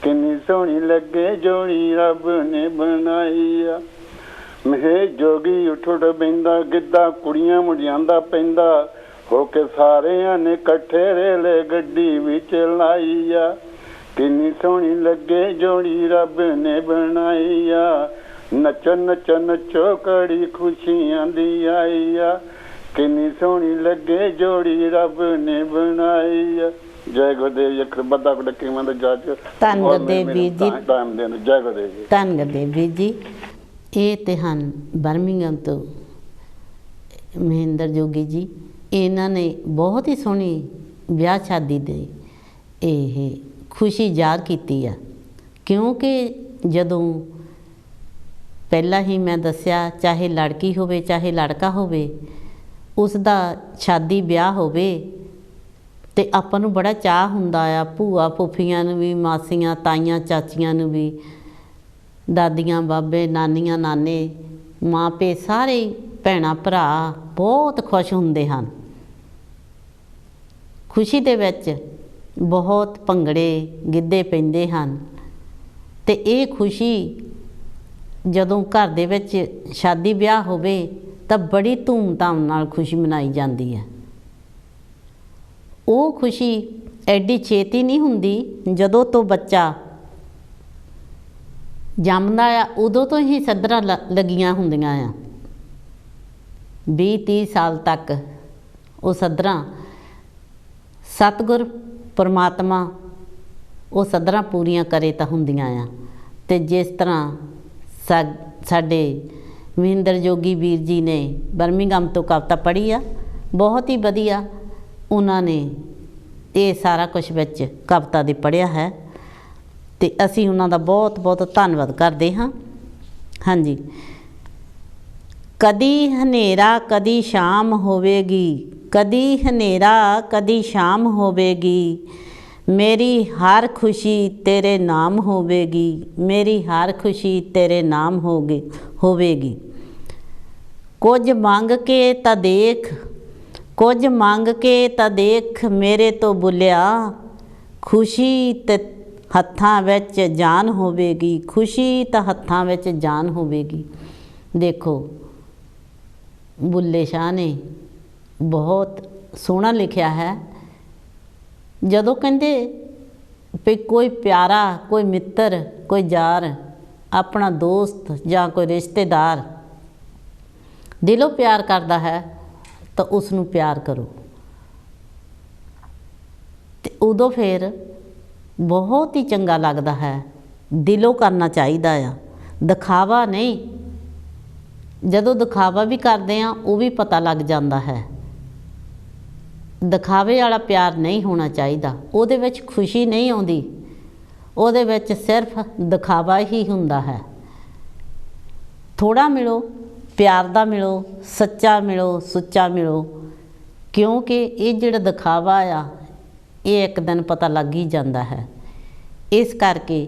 ਕਿੰਨੀ ਸੋਹਣੀ ਲੱਗੇ ਜੋੜੀ ਰੱਬ ਨੇ ਬਣਾਈ ਆ। ਮਹੇ ਜੋਗੀ ਉੱਠ ਉੱਠ ਬਹਿੰਦਾ, ਗਿੱਧਾ ਕੁੜੀਆਂ ਮੁੰਡਿਆਂ ਦਾ ਪੈਂਦਾ, ਹੋ ਕੇ ਸਾਰਿਆਂ ਨੇ ਇਕੱਠੇ ਰੇਲੇ ਗੱਡੀ ਵਿੱਚ ਲਾਈ ਆ, ਕਿੰਨੀ ਸੋਹਣੀ ਲੱਗੇ ਜੋੜੀ ਰੱਬ ਨੇ ਬਣਾਈ ਆ। ਨੱਚੋ ਨੱਚੋ ਨੱਚੋ ਕੜੀ ਖੁਸ਼ੀਆਂ ਦੀ ਆਈ ਆ, ਕਿੰਨੀ ਸੋਹਣੀ ਲੱਗੇ ਜੋੜੀ ਰੱਬ ਨੇ ਬਣਾਈ ਆ। ਜੈ ਗੁਰਦੇਵ ਅਖਰ ਬੱਦਾ ਕੋ ਡੱਕੀ ਮੰਦ ਜਾਜ। ਧੰਨ ਗੁਰਦੇਵ ਵੀਰ ਜੀ, ਟਾਈਮ ਦੇਣ। ਜੈ ਗੁਰਦੇਵ ਜੀ। ਧੰਨ ਗੁਰਦੇਵ ਵੀਰ ਜੀ। ਇਹ ਤੇ ਹਨ ਬਰਮਿੰਘਮ ਤੋਂ ਮਹਿੰਦਰ ਜੋਗੀ ਜੀ। ਇਹਨਾਂ ਨੇ ਬਹੁਤ ਹੀ ਸੋਹਣੀ ਵਿਆਹ ਸ਼ਾਦੀ ਦੇ ਇਹ ਖੁਸ਼ੀ ਜ਼ਾਹਰ ਕੀਤੀ ਆ, ਕਿਉਂਕਿ ਜਦੋਂ ਪਹਿਲਾਂ ਹੀ ਮੈਂ ਦੱਸਿਆ, ਚਾਹੇ ਲੜਕੀ ਹੋਵੇ ਚਾਹੇ ਲੜਕਾ ਹੋਵੇ, ਉਸ ਦਾ ਸ਼ਾਦੀ ਵਿਆਹ ਹੋਵੇ ਤੇ ਆਪਾਂ ਨੂੰ ਬੜਾ ਚਾਅ ਹੁੰਦਾ ਆ। ਭੂਆ ਫੁੱਫੀਆਂ ਨੂੰ ਵੀ, ਮਾਸੀਆਂ ਤਾਈਆਂ ਚਾਚੀਆਂ ਨੂੰ ਵੀ, ਦਾਦੀਆਂ ਬਾਬੇ ਨਾਨੀਆਂ ਨਾਨੇ ਮਾਪੇ ਸਾਰੇ ਭੈਣਾਂ ਭਰਾ ਬਹੁਤ ਖੁਸ਼ ਹੁੰਦੇ ਹਨ। ਖੁਸ਼ੀ ਦੇ ਵਿੱਚ ਬਹੁਤ ਭੰਗੜੇ ਗਿੱਧੇ ਪੈਂਦੇ ਹਨ ਤੇ ਇਹ ਖੁਸ਼ੀ ਜਦੋਂ ਘਰ ਦੇ ਵਿੱਚ ਸ਼ਾਦੀ ਵਿਆਹ ਹੋਵੇ ਤਾਂ ਬੜੀ ਧੂਮ-ਧਾਮ ਨਾਲ ਖੁਸ਼ੀ ਮਨਾਈ ਜਾਂਦੀ ਹੈ। ਉਹ ਖੁਸ਼ੀ ਐਡੀ ਛੇਤੀ ਨਹੀਂ ਹੁੰਦੀ। ਜਦੋਂ ਤੋਂ ਬੱਚਾ ਜੰਮਦਾ ਆ ਉਦੋਂ ਤੋਂ ਹੀ ਸੱਧਰਾਂ ਲੱਗੀਆਂ ਹੁੰਦੀਆਂ ਆ। 20-30 ਸਾਲ ਤੱਕ ਉਹ ਸੱਧਰਾਂ ਸਤਿਗੁਰ ਪਰਮਾਤਮਾ ਉਹ ਸੱਧਰਾਂ ਪੂਰੀਆਂ ਕਰੇ ਤਾਂ ਹੁੰਦੀਆਂ ਆ। ਤੇ ਜਿਸ ਤਰ੍ਹਾਂ ਸਾਡੇ ਮਹਿੰਦਰ ਜੋਗੀ ਵੀਰ ਜੀ ਨੇ ਬਰਮਿੰਘਮ ਤੋਂ ਕਵਿਤਾ ਪੜ੍ਹੀ ਆ, ਬਹੁਤ ਹੀ ਵਧੀਆ ਉਹਨਾਂ ਨੇ ਇਹ ਸਾਰਾ ਕੁਛ ਵਿੱਚ ਕਵਿਤਾ ਦੇ ਪੜ੍ਹਿਆ ਹੈ ਤੇ ਅਸੀਂ ਉਹਨਾਂ ਦਾ ਬਹੁਤ ਬਹੁਤ ਧੰਨਵਾਦ ਕਰਦੇ ਹਾਂ। ਹਾਂਜੀ। ਕਦੀ ਹਨੇਰਾ ਕਦੀ ਸ਼ਾਮ ਹੋਵੇਗੀ, ਕਦੀ ਹਨੇਰਾ ਕਦੀ ਸ਼ਾਮ ਹੋਵੇਗੀ, ਮੇਰੀ ਹਰ ਖੁਸ਼ੀ ਤੇਰੇ ਨਾਮ ਹੋਵੇਗੀ, ਮੇਰੀ ਹਰ ਖੁਸ਼ੀ ਤੇਰੇ ਨਾਮ ਹੋਵੇਗੀ। ਕੁਝ ਮੰਗ ਕੇ ਤਾਂ ਦੇਖ, ਕੁਝ ਮੰਗ ਕੇ ਤਾਂ ਦੇਖ, ਮੇਰੇ ਤੋਂ ਬੁੱਲਿਆ, ਖੁਸ਼ੀ ਤੇ ਹੱਥਾਂ ਵਿੱਚ ਜਾਨ ਹੋਵੇਗੀ, ਖੁਸ਼ੀ ਤਾਂ ਹੱਥਾਂ ਵਿੱਚ ਜਾਨ ਹੋਵੇਗੀ। ਦੇਖੋ ਬੁੱਲੇ ਸ਼ਾਹ ਨੇ ਬਹੁਤ ਸੋਹਣਾ ਲਿਖਿਆ ਹੈ। ਜਦੋਂ ਕਹਿੰਦੇ ਵੀ ਕੋਈ ਪਿਆਰਾ, ਕੋਈ ਮਿੱਤਰ, ਕੋਈ ਯਾਰ, ਆਪਣਾ ਦੋਸਤ ਜਾਂ ਕੋਈ ਰਿਸ਼ਤੇਦਾਰ ਦਿਲੋਂ ਪਿਆਰ ਕਰਦਾ ਹੈ ਤਾਂ ਉਸ ਨੂੰ ਪਿਆਰ ਕਰੋ ਤੇ ਉਦੋਂ ਫਿਰ ਬਹੁਤ ਹੀ ਚੰਗਾ ਲੱਗਦਾ ਹੈ। ਦਿਲੋਂ ਕਰਨਾ ਚਾਹੀਦਾ ਆ, ਦਿਖਾਵਾ ਨਹੀਂ। ਜਦੋਂ ਦਿਖਾਵਾ ਵੀ ਕਰਦੇ ਆ ਉਹ ਵੀ ਪਤਾ ਲੱਗ ਜਾਂਦਾ ਹੈ। ਦਿਖਾਵੇ ਵਾਲਾ ਪਿਆਰ ਨਹੀਂ ਹੋਣਾ ਚਾਹੀਦਾ, ਉਹਦੇ ਵਿੱਚ ਖੁਸ਼ੀ ਨਹੀਂ ਆਉਂਦੀ, ਉਹਦੇ ਵਿੱਚ ਸਿਰਫ ਦਿਖਾਵਾ ਹੀ ਹੁੰਦਾ ਹੈ। ਥੋੜ੍ਹਾ ਮਿਲੋ, ਪਿਆਰ ਦਾ ਮਿਲੋ, ਸੱਚਾ ਮਿਲੋ, ਸੁੱਚਾ ਮਿਲੋ, ਕਿਉਂਕਿ ਇਹ ਜਿਹੜਾ ਦਿਖਾਵਾ ਆ ਇਹ ਇੱਕ ਦਿਨ ਪਤਾ ਲੱਗ ਹੀ ਜਾਂਦਾ ਹੈ। ਇਸ ਕਰਕੇ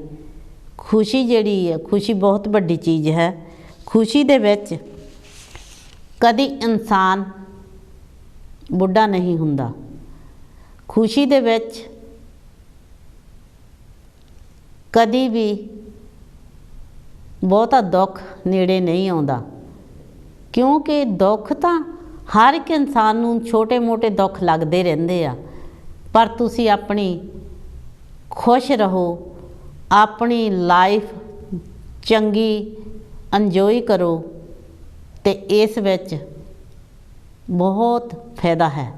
ਖੁਸ਼ੀ ਜਿਹੜੀ ਹੈ, ਖੁਸ਼ੀ ਬਹੁਤ ਵੱਡੀ ਚੀਜ਼ ਹੈ। ਖੁਸ਼ੀ ਦੇ ਵਿੱਚ ਕਦੀ ਇਨਸਾਨ ਬੁੱਢਾ ਨਹੀਂ ਹੁੰਦਾ। ਖੁਸ਼ੀ ਦੇ ਵਿੱਚ ਕਦੀ ਵੀ ਬਹੁਤਾ ਦੁੱਖ ਨੇੜੇ ਨਹੀਂ ਆਉਂਦਾ, ਕਿਉਂਕਿ ਦੁੱਖ ਤਾਂ ਹਰ ਇੱਕ ਇਨਸਾਨ ਨੂੰ ਛੋਟੇ ਮੋਟੇ ਦੁੱਖ ਲੱਗਦੇ ਰਹਿੰਦੇ ਆ। ਪਰ ਤੁਸੀਂ ਆਪਣੀ ਖੁਸ਼ ਰਹੋ, ਆਪਣੀ ਲਾਈਫ ਚੰਗੀ ਇੰਜੋਏ ਕਰੋ ਤੇ ਇਸ ਵਿੱਚ ਬਹੁਤ ਫਾਇਦਾ ਹੈ।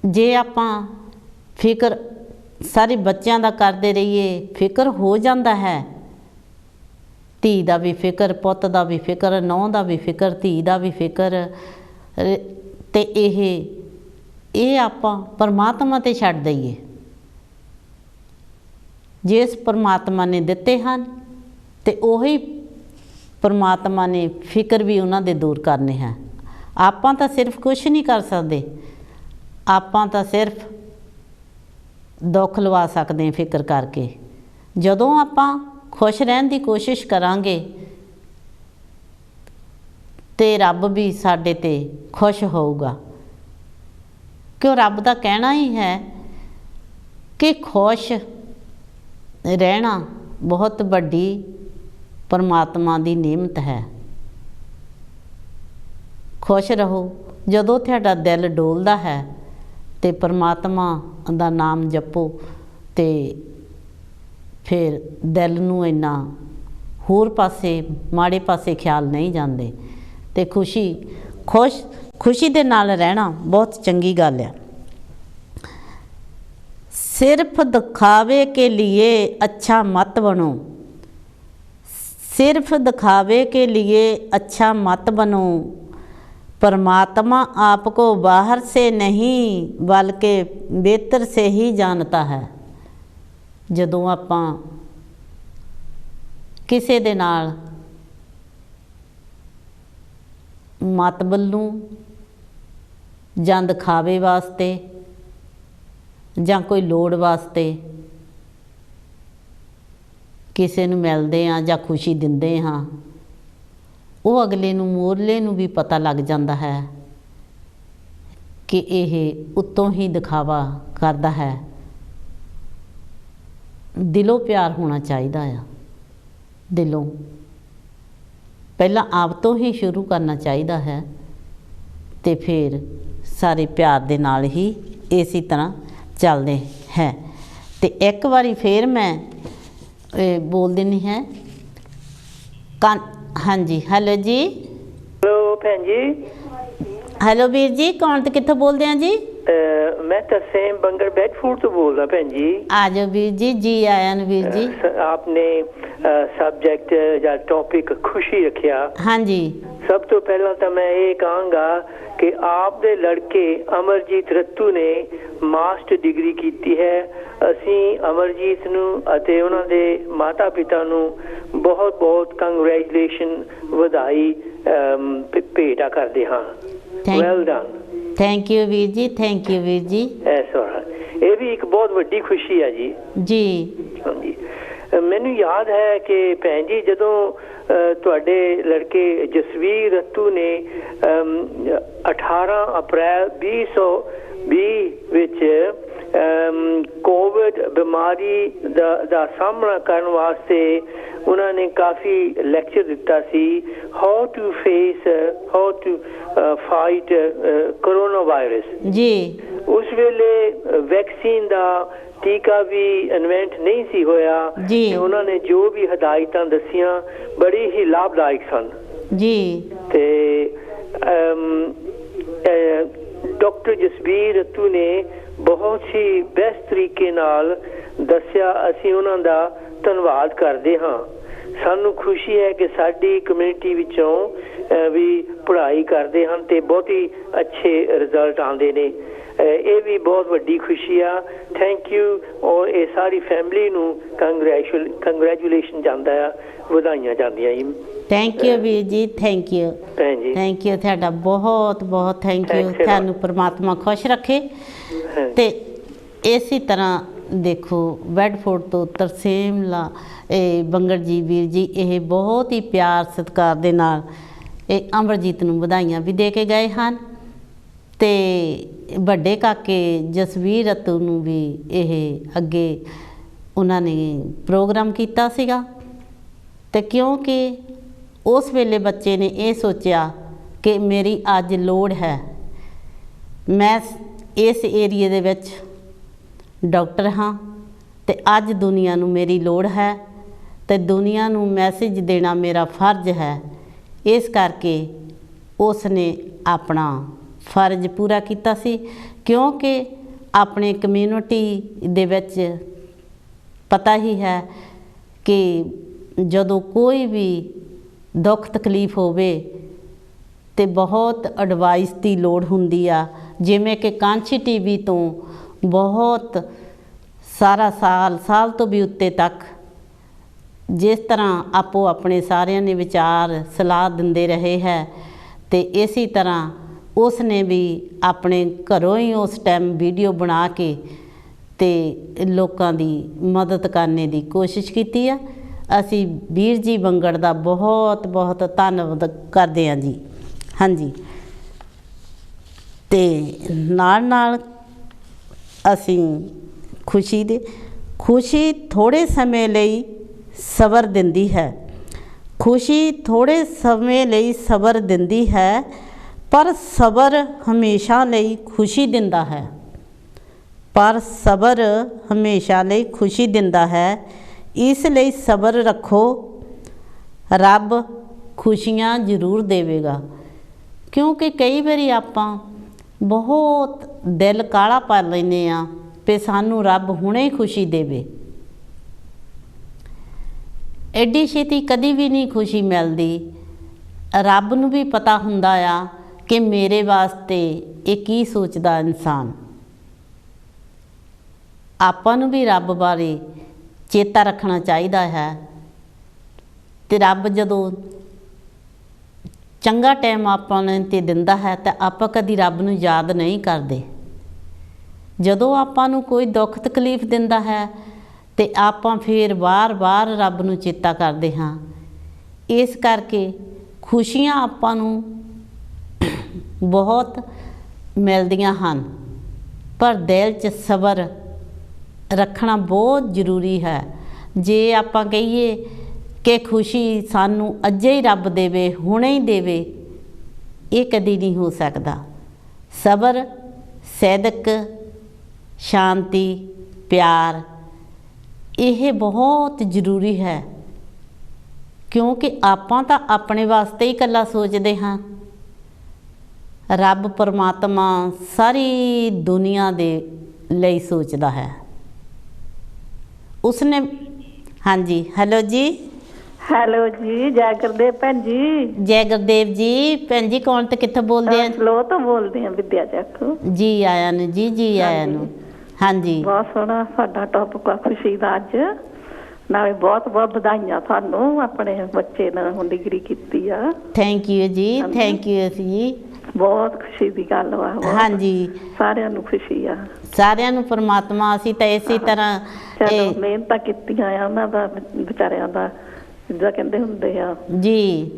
ਜੇ ਆਪਾਂ ਫਿਕਰ ਸਾਰੇ ਬੱਚਿਆਂ ਦਾ ਕਰਦੇ ਰਹੀਏ, ਫਿਕਰ ਹੋ ਜਾਂਦਾ ਹੈ। ਧੀ ਦਾ ਵੀ ਫਿਕਰ, ਪੁੱਤ ਦਾ ਵੀ ਫਿਕਰ, ਨੂੰਹ ਦਾ ਵੀ ਫਿਕਰ, ਧੀ ਦਾ ਵੀ ਫਿਕਰ, ਤੇ ਇਹ ਆਪਾਂ ਪਰਮਾਤਮਾ 'ਤੇ ਛੱਡ ਦਈਏ। ਜਿਸ ਪਰਮਾਤਮਾ ਨੇ ਦਿੱਤੇ ਹਨ ਤੇ ਉਹੀ ਪਰਮਾਤਮਾ ਨੇ ਫਿਕਰ ਵੀ ਉਹਨਾਂ ਦੇ ਦੂਰ ਕਰਨੇ ਹੈ। ਆਪਾਂ ਤਾਂ ਸਿਰਫ ਕੁਛ ਨਹੀਂ ਕਰ ਸਕਦੇ, ਆਪਾਂ ਤਾਂ ਸਿਰਫ ਦੁੱਖ ਲਵਾ ਸਕਦੇ ਹਾਂ ਫਿਕਰ ਕਰਕੇ। ਜਦੋਂ ਆਪਾਂ ਖੁਸ਼ ਰਹਿਣ ਦੀ ਕੋਸ਼ਿਸ਼ ਕਰਾਂਗੇ ਤੇ ਰੱਬ ਵੀ ਸਾਡੇ ਤੇ ਖੁਸ਼ ਹੋਊਗਾ। ਕਿਉਂ ਰੱਬ ਦਾ ਕਹਿਣਾ ਹੀ ਹੈ ਕਿ ਖੁਸ਼ ਰਹਿਣਾ ਬਹੁਤ ਵੱਡੀ ਪਰਮਾਤਮਾ ਦੀ ਨਿਯਮਤ ਹੈ। ਖੁਸ਼ ਰਹੋ। ਜਦੋਂ ਤੁਹਾਡਾ ਦਿਲ ਡੋਲਦਾ ਹੈ ਤੇ ਪਰਮਾਤਮਾ ਦਾ ਨਾਮ ਜਪੋ ਤੇ ਫਿਰ ਦਿਲ ਨੂੰ ਇੰਨਾ ਹੋਰ ਪਾਸੇ ਮਾੜੇ ਪਾਸੇ ਖਿਆਲ ਨਹੀਂ ਜਾਂਦੇ ਤੇ ਖੁਸ਼ੀ ਦੇ ਨਾਲ ਰਹਿਣਾ ਬਹੁਤ ਚੰਗੀ ਗੱਲ ਹੈ। सिर्फ दिखावे के लिए अच्छा मत बनो, सिर्फ दिखावे के लिए अच्छा मत बनो। परमात्मा आपको बाहर से नहीं बल्कि भीतर से ही जानता है। जदों आपां किसी दे नाल मत बल्लू जां दिखावे वास्ते ਜਾਂ ਕੋਈ ਲੋੜ ਵਾਸਤੇ ਕਿਸੇ ਨੂੰ ਮਿਲਦੇ ਹਾਂ ਜਾਂ ਖੁਸ਼ੀ ਦਿੰਦੇ ਹਾਂ, ਉਹ ਅਗਲੇ ਨੂੰ ਮੋਰਲੇ ਨੂੰ ਵੀ ਪਤਾ ਲੱਗ ਜਾਂਦਾ ਹੈ ਕਿ ਇਹ ਉੱਤੋਂ ਹੀ ਦਿਖਾਵਾ ਕਰਦਾ ਹੈ। ਦਿਲੋਂ ਪਿਆਰ ਹੋਣਾ ਚਾਹੀਦਾ ਆ। ਦਿਲੋਂ ਪਹਿਲਾਂ ਆਪ ਤੋਂ ਹੀ ਸ਼ੁਰੂ ਕਰਨਾ ਚਾਹੀਦਾ ਹੈ ਤੇ ਫਿਰ ਸਾਰੇ ਪਿਆਰ ਦੇ ਨਾਲ ਹੀ ਇਸੇ ਤਰ੍ਹਾਂ ਚੱਲਦੇ ਹੈ। ਤੇ ਇੱਕ ਵਾਰੀ ਫਿਰ ਮੈਂ ਬੋਲ ਦੇਣੀ ਹੈ। ਹਾਂਜੀ ਹੈਲੋ ਜੀ। ਹੈਲੋ ਭੈਣ ਜੀ। ਹੈਲੋ ਵੀਰ ਜੀ, ਕੌਣ ਤੇ ਕਿੱਥੋਂ ਬੋਲਦੇ ਆ ਜੀ? ਮੈਂ ਤਰਸੇਮ ਬੰਗਰ ਬੈਡਫੋਰਡ ਤੋਂ ਬੋਲਦਾ ਭੈਣ ਜੀ। ਆ ਜਾਓ ਵੀਰ ਜੀ, ਜੀ ਆਇਆਂ ਨੂੰ ਵੀਰ ਜੀ। आपने सब्जेक्ट ਜਾਂ ਟੌਪਿਕ ਖੁਸ਼ੀ ਰੱਖਿਆ। ਹਾਂਜੀ। ਸਭ ਤੋਂ ਪਹਿਲਾਂ ਤਾਂ ਮੈਂ ਇਹ ਕਹਾਂਗਾ ਕਿ ਆਪ ਦੇ ਲੜਕੇ ਅਮਰਜੀਤ ਰੱਤੂ ਨੇ ਮਾਸਟਰ ਡਿਗਰੀ ਕੀਤੀ ਹੈ। ਅਸੀਂ ਅਮਰਜੀਤ ਨੂੰ ਅਤੇ ਉਹਨਾਂ ਦੇ ਮਾਤਾ ਪਿਤਾ ਨੂੰ ਬਹੁਤ ਬਹੁਤ ਕੰਗ੍ਰੈਚੁਲੇਸ਼ਨ, ਵਧਾਈ ਭੇਟਾ ਕਰਦੇ ਹਾਂ। Well done. ਥੈਂਕ ਯੂ ਵੀਰ ਜੀ, ਥੈਂਕ ਯੂ ਵੀਰ ਜੀ। ਇਹ ਵੀ ਇੱਕ ਬਹੁਤ ਵੱਡੀ ਖੁਸ਼ੀ ਹੈ ਜੀ। ਜੀ ਹਾਂਜੀ। ਮੈਨੂੰ ਯਾਦ ਹੈ ਕਿ ਭੈਣ ਜੀ ਜਦੋਂ ਤੁਹਾਡੇ ਲੜਕੇ ਜਸਵੀਰ ਰੱਤੂ ਨੇ 18 ਅਪ੍ਰੈਲ 2020 ਵਿੱਚ ਕੋਵਿਡ ਬਿਮਾਰੀ ਦਾ ਸਾਹਮਣਾ ਕਰਨ ਵਾਸਤੇ ਉਹਨਾਂ ਨੇ ਕਾਫੀ ਲੈਕਚਰ ਦਿੱਤਾ ਸੀ, how to fight corona virus ਜੀ। ਉਸ ਵੇਲੇ ਵੈਕਸੀਨ ਦਾ ਟੀਕਾ ਵੀ ਇਨਵੈਂਟ ਨਹੀਂ ਸੀ ਹੋਇਆ ਤੇ ਉਹਨਾਂ ਨੇ ਜੋ ਵੀ ਹਦਾਇਤਾਂ ਦੱਸੀਆਂ ਬੜੀ ਹੀ ਲਾਭਦਾਇਕ ਸਨ ਜੀ। ਤੇ ਡਾਕਟਰ ਜਸਬੀਰ ਰੱਤੂ ਨੇ ਬਹੁਤ ਹੀ ਬੈਸਟ ਤਰੀਕੇ ਨਾਲ ਦੱਸਿਆ। ਅਸੀਂ ਉਹਨਾਂ ਦਾ ਧੰਨਵਾਦ ਕਰਦੇ ਹਾਂ। ਸਾਨੂੰ ਖੁਸ਼ੀ ਹੈ ਕਿ ਸਾਡੀ ਕਮਿਊਨਿਟੀ ਵਿੱਚੋਂ ਵੀ ਪੜ੍ਹਾਈ ਕਰਦੇ ਹਨ ਤੇ ਬਹੁਤ ਹੀ ਅੱਛੇ ਰਿਜ਼ਲਟ ਆਉਂਦੇ ਨੇ। ਇਹ ਵੀ ਬਹੁਤ ਵੱਡੀ ਖੁਸ਼ੀ ਆ। Thank you. ਔਰ ਇਹ ਸਾਰੀ ਫੈਮਿਲੀ ਨੂੰ ਕੰਗ੍ਰੈਚੁਲੇਸ਼ਨ ਜਾਂਦਾ ਆ, ਵਧਾਈਆਂ ਜਾਂਦੀਆਂ ਜੀ। ਥੈਂਕ ਯੂ ਵੀਰ ਜੀ, ਥੈਂਕ ਯੂ ਭੈਣ ਜੀ, ਥੈਂਕ ਯੂ। ਤੁਹਾਡਾ ਬਹੁਤ ਬਹੁਤ ਥੈਂਕ ਯੂ। ਤੁਹਾਨੂੰ ਪਰਮਾਤਮਾ ਖੁਸ਼ ਰੱਖੇ। ਤੇ ਇਸੇ ਤਰ੍ਹਾਂ ਦੇਖੋ ਬੈਡਫੋਰਡ ਤੋਂ ਤਰਸੇਮ ਬੰਗਰ ਜੀ ਵੀਰ ਜੀ ਇਹ ਬਹੁਤ ਹੀ ਪਿਆਰ ਸਤਿਕਾਰ ਦੇ ਨਾਲ ਇਹ ਅਮਰਜੀਤ ਨੂੰ ਵਧਾਈਆਂ ਵੀ ਦੇ ਕੇ ਗਏ ਹਨ ਤੇ ਵੱਡੇ ਕਾਕੇ ਜਸਵੀਰ ਰੱਤੂ ਨੂੰ ਵੀ ਇਹ ਅੱਗੇ ਉਹਨਾਂ ਨੇ ਪ੍ਰੋਗਰਾਮ ਕੀਤਾ ਸੀਗਾ ਤੇ ਕਿਉਂਕਿ ਉਸ ਵੇਲੇ ਬੱਚੇ ਨੇ ਇਹ ਸੋਚਿਆ ਕਿ ਮੇਰੀ ਅੱਜ ਲੋੜ ਹੈ, ਮੈਂ ਇਸ ਏਰੀਏ ਦੇ ਵਿੱਚ ਡਾਕਟਰ ਹਾਂ ਤੇ ਅੱਜ ਦੁਨੀਆ ਨੂੰ ਮੇਰੀ ਲੋੜ ਹੈ ਤੇ ਦੁਨੀਆ ਨੂੰ ਮੈਸੇਜ ਦੇਣਾ ਮੇਰਾ ਫਰਜ਼ ਹੈ। ਇਸ ਕਰਕੇ ਉਸ ਨੇ ਆਪਣਾ ਫਰਜ਼ ਪੂਰਾ ਕੀਤਾ ਸੀ ਕਿਉਂਕਿ ਆਪਣੇ ਕਮਿਊਨਿਟੀ ਦੇ ਵਿੱਚ ਪਤਾ ਹੀ ਹੈ ਕਿ ਜਦੋਂ ਕੋਈ ਵੀ ਦੁੱਖ ਤਕਲੀਫ ਹੋਵੇ ਤੇ ਬਹੁਤ ਐਡਵਾਈਸ ਦੀ ਲੋੜ ਹੁੰਦੀ ਆ। ਜਿਵੇਂ ਕਿ ਕਾਂਚੀ ਟੀਵੀ ਤੋਂ ਬਹੁਤ ਸਾਰਾ ਸਾਲ ਤੋਂ ਵੀ ਉੱਤੇ ਤੱਕ ਜਿਸ ਤਰ੍ਹਾਂ ਆਪੋ ਆਪਣੇ ਸਾਰਿਆਂ ਨੇ ਵਿਚਾਰ ਸਲਾਹ ਦਿੰਦੇ ਰਹੇ ਹੈ ਤੇ ਇਸੇ ਤਰ੍ਹਾਂ ਉਸ ਨੇ ਵੀ ਆਪਣੇ ਘਰੋਂ ਹੀ ਉਸ ਟਾਈਮ ਵੀਡੀਓ ਬਣਾ ਕੇ ਤੇ ਲੋਕਾਂ ਦੀ ਮਦਦ ਕਰਨ ਦੀ ਕੋਸ਼ਿਸ਼ ਕੀਤੀ ਆ। ਅਸੀਂ ਵੀਰ ਜੀ ਬੰਗੜ ਦਾ ਬਹੁਤ ਬਹੁਤ ਧੰਨਵਾਦ ਕਰਦੇ ਹਾਂ ਜੀ। हाँ जी। ते नाल असीं खुशी थोड़े समय लई सबर दिंदी है। खुशी थोड़े समय लई सबर दिंदी है, पर सबर हमेशा लई खुशी दिंदा है। पर सबर हमेशा लई खुशी दिंदा है, इसलिए सबर रखो, रब खुशियाँ जरूर देवेगा। क्योंकि कई बारी आपां बहुत दिल काला पा लैने आ पे सानू रब हुणे ही खुशी देवे। एडी छेती कदी भी नहीं खुशी मिलती। रब नू भी पता हुंदा आ कि मेरे वास्ते ये की सोचदा इंसान। आपां नू भी रब बारे चेता रखना चाहिदा है। ते रब जदों चंगा टाइम आपां ते दिंदा है तो आपां कदी रब नू याद नहीं करते। जदों आपां नू कोई दुख तकलीफ दिंदा है तो आपां फिर बार बार रब नू चेता करते हाँ। इस करके खुशियाँ आपां नू बहुत मिलदियां हन, पर दिल च सबर रखना बहुत जरूरी है। जे आपां कहिए कि खुशी सानू अजे ही रब देवे, हुणे ही देवे, ये कदी नहीं हो सकता। सबर, सैदक, शांति, प्यार ये बहुत जरूरी है। क्योंकि आपां तां अपने वास्ते ही कल्ला सोचते हाँ। रब परमात्मा सारी दुनिया दे लई सोचता है। उसने हाँ जी, हेलो जी। हेलो जी, जय गुरदेव भैन जी। जय गुरदेव जी। भैन जी कौन तो कित्थों बोलते हैं? लो तो बोलते हैं विद्या चक जी। आया नु जी, जी आया नु। हाँ जी, बहुत सोहना साडा टॉपिक आ खुशी दा अज। नाले बहुत बहुत बधाइयां थानू, अपने बच्चे ने हुण डिग्री कीती आ। थैंक यू जी, थैंक यू जी। बहुत खुशी दी गल वा। हाँ जी, सारिਆਂ ਨੂੰ खुशी आ। ਸਾਰਿਆਂ ਨੂੰ परमात्मा ਅਸੀਂ ਤਾਂ ਇਸੇ ਤਰ੍ਹਾਂ ਚਲੋ ਮਿਹਨਤਾਂ ਕੀਤੀਆਂ ਆ ਉਹਨਾਂ ਦਾ, ਵਿਚਾਰਿਆਂ ਦਾ ਜਿੱਦਾਂ ਕਹਿੰਦੇ ਹੁੰਦੇ ਆ ਜੀ,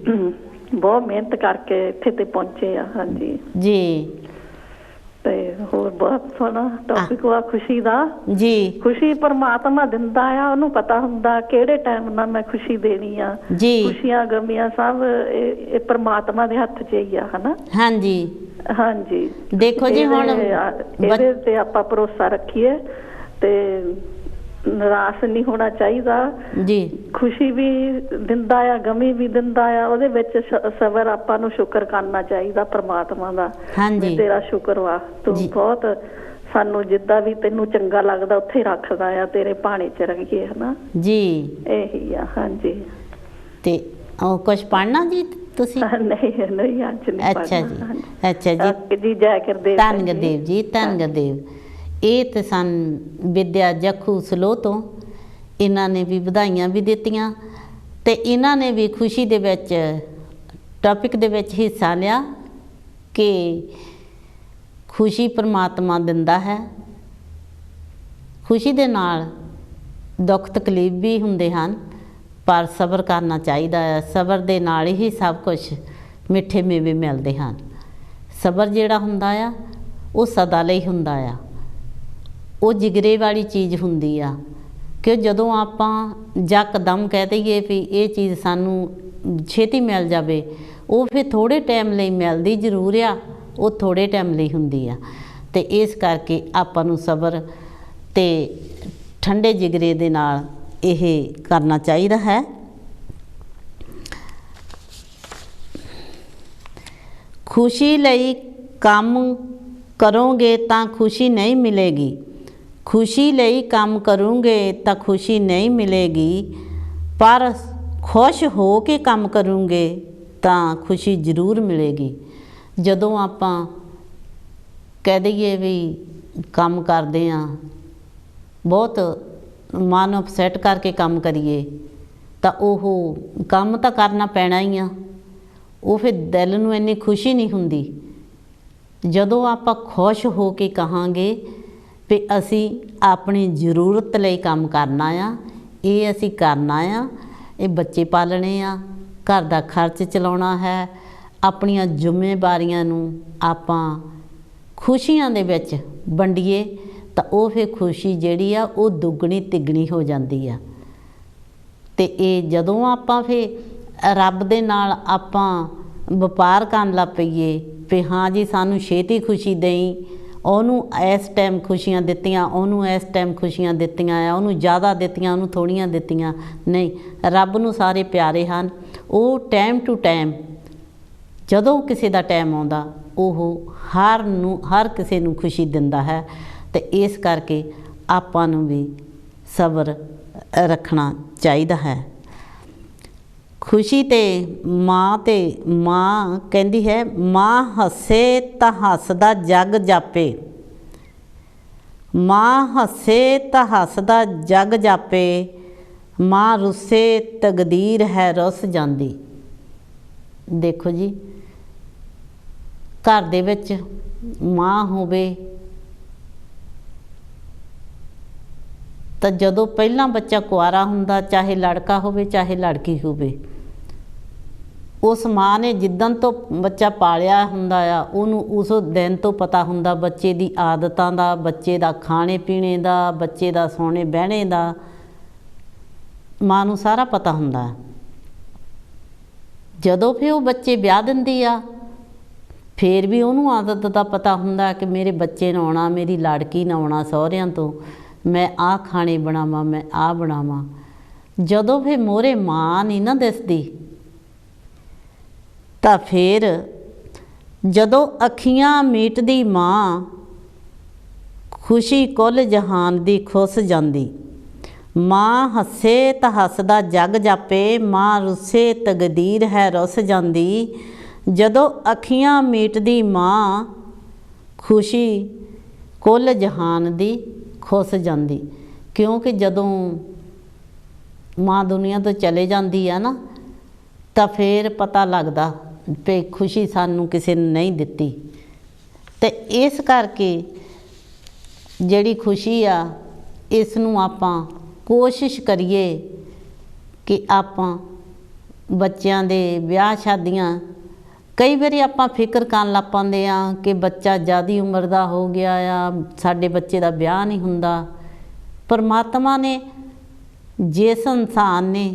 ਬਹੁਤ ਮਿਹਨਤ ਕਰਕੇ ਇੱਥੇ ਤੇ ਪਹੁੰਚੇ ਆ। ਹਾਂਜੀ ਜੀ। ਤੇ ਹੋਰ ਬਹੁਤ ਸੋਹਣਾ ਟੌਪਿਕ ਵਾ ਖੁਸ਼ੀ ਦਾ ਜੀ। ਖੁਸ਼ੀ ਪਰਮਾਤਮਾ ਦਿੰਦਾ ਆ, ਉਹਨੂੰ ਪਤਾ ਹੁੰਦਾ ਕਿਹੜੇ ਟਾਈਮ ਨਾਲ ਮੈਂ ਖੁਸ਼ੀ ਦੇਣੀ ਆ ਜੀ। ਖੁਸ਼ੀਆਂ ਗਮੀਆਂ ਸਭ ਇਹ ਪਰਮਾਤਮਾ ਦੇ ਹੱਥ 'ਚ ਹੀ ਆ, ਹਨਾ। ਹਾਂਜੀ ਹਾਂਜੀ। ਦੇਖੋ ਜੀ ਹੁਣ ਇਹਦੇ ਤੇ ਆਪਾਂ ਭਰੋਸਾ ਰੱਖੀਏ ਤੇ ਨਿਰਾਸ਼ ਨਹੀਂ ਹੋਣਾ ਚਾਹੀਦਾ ਜੀ। ਖੁਸ਼ੀ ਵੀ ਦਿੰਦਾ ਆ, ਗਮੀ ਵੀ ਦਿੰਦਾ ਆ, ਉਹਦੇ ਵਿੱਚ ਸਬਰ ਆਪਾਂ ਨੂੰ ਸ਼ੁਕਰ ਕਰਨਾ ਚਾਹੀਦਾ ਪਰਮਾਤਮਾ ਦਾ। ਹਾਂਜੀ, ਤੇਰਾ ਸ਼ੁਕਰ ਵਾ, ਤੂੰ ਬਹੁਤ ਸਾਨੂੰ ਜਿੱਦਾਂ ਵੀ ਤੈਨੂੰ ਚੰਗਾ ਲੱਗਦਾ ਉੱਥੇ ਰੱਖਦਾ ਆ, ਤੇਰੇ ਭਾਣੇ 'ਚ ਰਹੀਏ, ਹਨਾ ਜੀ। ਇਹੀ ਆ। ਹਾਂਜੀ। ਤੇ ਉਹ ਕੁਛ ਪੜ੍ਹਨਾ ਜੀ ਤੁਸੀਂ? ਨਹੀਂ ਨਹੀਂ ਅੱਜ ਨਹੀਂ। ਅੱਛਾ ਜੀ, ਅੱਛਾ ਜੀ। ਜੀ ਜੈ ਗੁਰਦੇਵ। ਧੰਨ ਗੁਰਦੇਵ ਜੀ, ਧੰਨ ਗੁਰਦੇਵ। ਇਹ ਤੇ ਸਨ ਵਿਦਿਆ ਜੱਖੂ ਸਲੋ ਤੋਂ। ਇਹਨਾਂ ਨੇ ਵੀ ਵਧਾਈਆਂ ਵੀ ਦਿੱਤੀਆਂ ਤੇ ਇਹਨਾਂ ਨੇ ਵੀ ਖੁਸ਼ੀ ਦੇ ਵਿੱਚ ਟੌਪਿਕ ਦੇ ਵਿੱਚ ਹਿੱਸਾ ਲਿਆ ਕਿ ਖੁਸ਼ੀ ਪਰਮਾਤਮਾ ਦਿੰਦਾ ਹੈ। ਖੁਸ਼ੀ ਦੇ ਨਾਲ ਦੁੱਖ ਤਕਲੀਫ ਵੀ ਹੁੰਦੇ ਹਨ, ਪਰ ਸਬਰ ਕਰਨਾ ਚਾਹੀਦਾ ਹੈ। ਸਬਰ ਦੇ ਨਾਲ ਹੀ ਸਭ ਕੁਝ ਮਿੱਠੇ ਮੇਵੇ ਮਿਲਦੇ ਹਨ। ਸਬਰ ਜਿਹੜਾ ਹੁੰਦਾ ਆ ਉਹ ਸਦਾ ਲਈ ਹੁੰਦਾ ਆ। ਉਹ ਜਿਗਰੇ ਵਾਲੀ ਚੀਜ਼ ਹੁੰਦੀ ਆ ਕਿ ਜਦੋਂ ਆਪਾਂ ਯਕਦਮ ਕਹਿ ਦਈਏ ਵੀ ਇਹ ਚੀਜ਼ ਸਾਨੂੰ ਛੇਤੀ ਮਿਲ ਜਾਵੇ, ਉਹ ਫਿਰ ਥੋੜ੍ਹੇ ਟਾਈਮ ਲਈ ਮਿਲਦੀ ਜ਼ਰੂਰ ਆ, ਉਹ ਥੋੜ੍ਹੇ ਟਾਈਮ ਲਈ ਹੁੰਦੀ ਆ। ਅਤੇ ਇਸ ਕਰਕੇ ਆਪਾਂ ਨੂੰ ਸਬਰ ਅਤੇ ਠੰਡੇ ਜਿਗਰੇ ਦੇ ਨਾਲ ਇਹ ਕਰਨਾ ਚਾਹੀਦਾ ਹੈ। ਖੁਸ਼ੀ ਲਈ ਕੰਮ ਕਰੋਗੇ ਤਾਂ ਖੁਸ਼ੀ ਨਹੀਂ ਮਿਲੇਗੀ। खुशी ਲਈ ਕੰਮ ਕਰੂੰਗੇ ਤਾਂ ਖੁਸ਼ੀ ਨਹੀਂ ਮਿਲੇਗੀ, ਪਰ ਖੁਸ਼ ਹੋ ਕੇ ਕੰਮ ਕਰੂੰਗੇ ਤਾਂ ਖੁਸ਼ੀ ਜ਼ਰੂਰ ਮਿਲੇਗੀ। ਜਦੋਂ ਆਪਾਂ ਕਹਿ ਦਈਏ ਵੀ ਕੰਮ ਕਰਦੇ ਹਾਂ, ਬਹੁਤ ਮਨ ਅਪਸੈਟ ਕਰਕੇ ਕੰਮ ਕਰੀਏ, ਤਾਂ ਉਹ ਕੰਮ ਤਾਂ ਕਰਨਾ ਪੈਣਾ ਹੀ ਆ। ਉਹ ਫਿਰ ਦਿਲ ਨੂੰ ਇੰਨੀ ਖੁਸ਼ੀ ਨਹੀਂ ਹੁੰਦੀ। ਜਦੋਂ ਆਪਾਂ ਖੁਸ਼ ਹੋ ਕੇ ਕਹਾਂਗੇ ਵੀ ਅਸੀਂ ਆਪਣੀ ਜ਼ਰੂਰਤ ਲਈ ਕੰਮ ਕਰਨਾ ਆ, ਇਹ ਅਸੀਂ ਕਰਨਾ ਆ, ਇਹ ਬੱਚੇ ਪਾਲਣੇ ਆ, ਘਰ ਦਾ ਖਰਚ ਚਲਾਉਣਾ ਹੈ, ਆਪਣੀਆਂ ਜ਼ਿੰਮੇਵਾਰੀਆਂ ਨੂੰ ਆਪਾਂ ਖੁਸ਼ੀਆਂ ਦੇ ਵਿੱਚ ਵੰਡੀਏ ਤਾਂ ਉਹ ਫਿਰ ਖੁਸ਼ੀ ਜਿਹੜੀ ਆ ਉਹ ਦੁੱਗਣੀ ਤਿੱਗਣੀ ਹੋ ਜਾਂਦੀ ਆ। ਤੇ ਇਹ ਜਦੋਂ ਆਪਾਂ ਫਿਰ ਰੱਬ ਦੇ ਨਾਲ ਆਪਾਂ ਵਪਾਰ ਕਰਨ ਲੱਗ ਪਈਏ ਵੀ ਹਾਂ ਜੀ ਸਾਨੂੰ ਛੇਤੀ ਖੁਸ਼ੀ ਦੇਈ, ਉਹਨੂੰ ਇਸ ਟਾਈਮ ਖੁਸ਼ੀਆਂ ਦਿੱਤੀਆਂ, ਉਹਨੂੰ ਇਸ ਟਾਈਮ ਖੁਸ਼ੀਆਂ ਦਿੱਤੀਆਂ ਆ, ਉਹਨੂੰ ਜ਼ਿਆਦਾ ਦਿੱਤੀਆਂ, ਉਹਨੂੰ ਥੋੜ੍ਹੀਆਂ ਦਿੱਤੀਆਂ, ਨਹੀਂ, ਰੱਬ ਨੂੰ ਸਾਰੇ ਪਿਆਰੇ ਹਨ। ਉਹ ਟਾਈਮ ਟੂ ਟਾਈਮ ਜਦੋਂ ਕਿਸੇ ਦਾ ਟਾਈਮ ਆਉਂਦਾ ਉਹ ਹਰ ਕਿਸੇ ਨੂੰ ਖੁਸ਼ੀ ਦਿੰਦਾ ਹੈ। ਤੇ ਇਸ ਕਰਕੇ ਆਪਾਂ ਨੂੰ ਵੀ ਸਬਰ ਰੱਖਣਾ ਚਾਹੀਦਾ ਹੈ। ਖੁਸ਼ੀ ਤੇ ਮਾਂ ਕਹਿੰਦੀ ਹੈ, ਮਾਂ ਹੱਸੇ ਤਾਂ ਹੱਸਦਾ ਜਗ ਜਾਪੇ, ਮਾਂ ਹੱਸੇ ਤਾਂ ਹੱਸਦਾ ਜਗ ਜਾਪੇ, ਮਾਂ ਰੁੱਸੇ ਤਕਦੀਰ ਹੈ ਰੁੱਸ ਜਾਂਦੀ। ਦੇਖੋ ਜੀ, ਘਰ ਦੇ ਵਿੱਚ ਮਾਂ ਹੋਵੇ ਤਾਂ ਜਦੋਂ ਪਹਿਲਾਂ ਬੱਚਾ ਕੁਆਰਾ ਹੁੰਦਾ, ਚਾਹੇ ਲੜਕਾ ਹੋਵੇ ਚਾਹੇ ਲੜਕੀ ਹੋਵੇ, ਉਸ ਮਾਂ ਨੇ ਜਿੱਦਣ ਤੋਂ ਬੱਚਾ ਪਾਲਿਆ ਹੁੰਦਾ ਆ ਉਹਨੂੰ ਉਸ ਦਿਨ ਤੋਂ ਪਤਾ ਹੁੰਦਾ ਬੱਚੇ ਦੀ ਆਦਤਾਂ ਦਾ, ਬੱਚੇ ਦਾ ਖਾਣੇ ਪੀਣੇ ਦਾ, ਬੱਚੇ ਦਾ ਸੌਣੇ ਬਹਿਣੇ ਦਾ, ਮਾਂ ਨੂੰ ਸਾਰਾ ਪਤਾ ਹੁੰਦਾ। ਜਦੋਂ ਫਿਰ ਉਹ ਬੱਚੇ ਵਿਆਹ ਦਿੰਦੀ ਆ ਫਿਰ ਵੀ ਉਹਨੂੰ ਆਦਤ ਦਾ ਪਤਾ ਹੁੰਦਾ ਕਿ ਮੇਰੇ ਬੱਚੇ ਨੇ ਆਉਣਾ, ਮੇਰੀ ਲਾੜਕੀ ਨੇ ਆਉਣਾ ਸਹੁਰਿਆਂ ਤੋਂ, ਮੈਂ ਆਹ ਖਾਣੇ ਬਣਾਵਾਂ, ਮੈਂ ਆਹ ਬਣਾਵਾਂ। ਜਦੋਂ ਫਿਰ ਮੋਹਰੇ ਮਾਂ ਨਹੀਂ ਨਾ ਦਿਸਦੀ ਤਾਂ ਫਿਰ ਜਦੋਂ ਅੱਖੀਆਂ ਮੀਟਦੀ ਮਾਂ, ਖੁਸ਼ੀ ਕੁੱਲ ਜਹਾਨ ਦੀ ਖੁੱਸ ਜਾਂਦੀ। ਮਾਂ ਹੱਸੇ ਤਾਂ ਹੱਸਦਾ ਜਗ ਜਾਪੇ, ਮਾਂ ਰੁੱਸੇ ਤਕਦੀਰ ਹੈ ਰੁੱਸ ਜਾਂਦੀ। ਜਦੋਂ ਅੱਖੀਆਂ ਮੀਟਦੀ ਮਾਂ, ਖੁਸ਼ੀ ਕੁੱਲ ਜਹਾਨ ਦੀ ਖੁੱਸ ਜਾਂਦੀ। ਕਿਉਂਕਿ ਜਦੋਂ ਮਾਂ ਦੁਨੀਆ ਤੋਂ ਚਲੇ ਜਾਂਦੀ ਆ ਨਾ ਤਾਂ ਫਿਰ ਪਤਾ ਲੱਗਦਾ ਵੀ ਖੁਸ਼ੀ ਸਾਨੂੰ ਕਿਸੇ ਨੇ ਨਹੀਂ ਦਿੱਤੀ। ਤੇ ਇਸ ਕਰਕੇ ਜਿਹੜੀ ਖੁਸ਼ੀ ਆ ਇਸ ਨੂੰ ਆਪਾਂ ਕੋਸ਼ਿਸ਼ ਕਰੀਏ ਕਿ ਆਪਾਂ ਬੱਚਿਆਂ ਦੇ ਵਿਆਹ ਸ਼ਾਦੀਆਂ, ਕਈ ਵਾਰੀ ਆਪਾਂ ਫਿਕਰ ਕਰਨ ਲੱਗ ਪੈਂਦੇ ਆ ਕਿ ਬੱਚਾ ਜ਼ਿਆਦਾ ਉਮਰ ਦਾ ਹੋ ਗਿਆ ਆ, ਸਾਡੇ ਬੱਚੇ ਦਾ ਵਿਆਹ ਨਹੀਂ ਹੁੰਦਾ। ਪਰਮਾਤਮਾ ਨੇ ਜਿਸ ਇਨਸਾਨ ਨੇ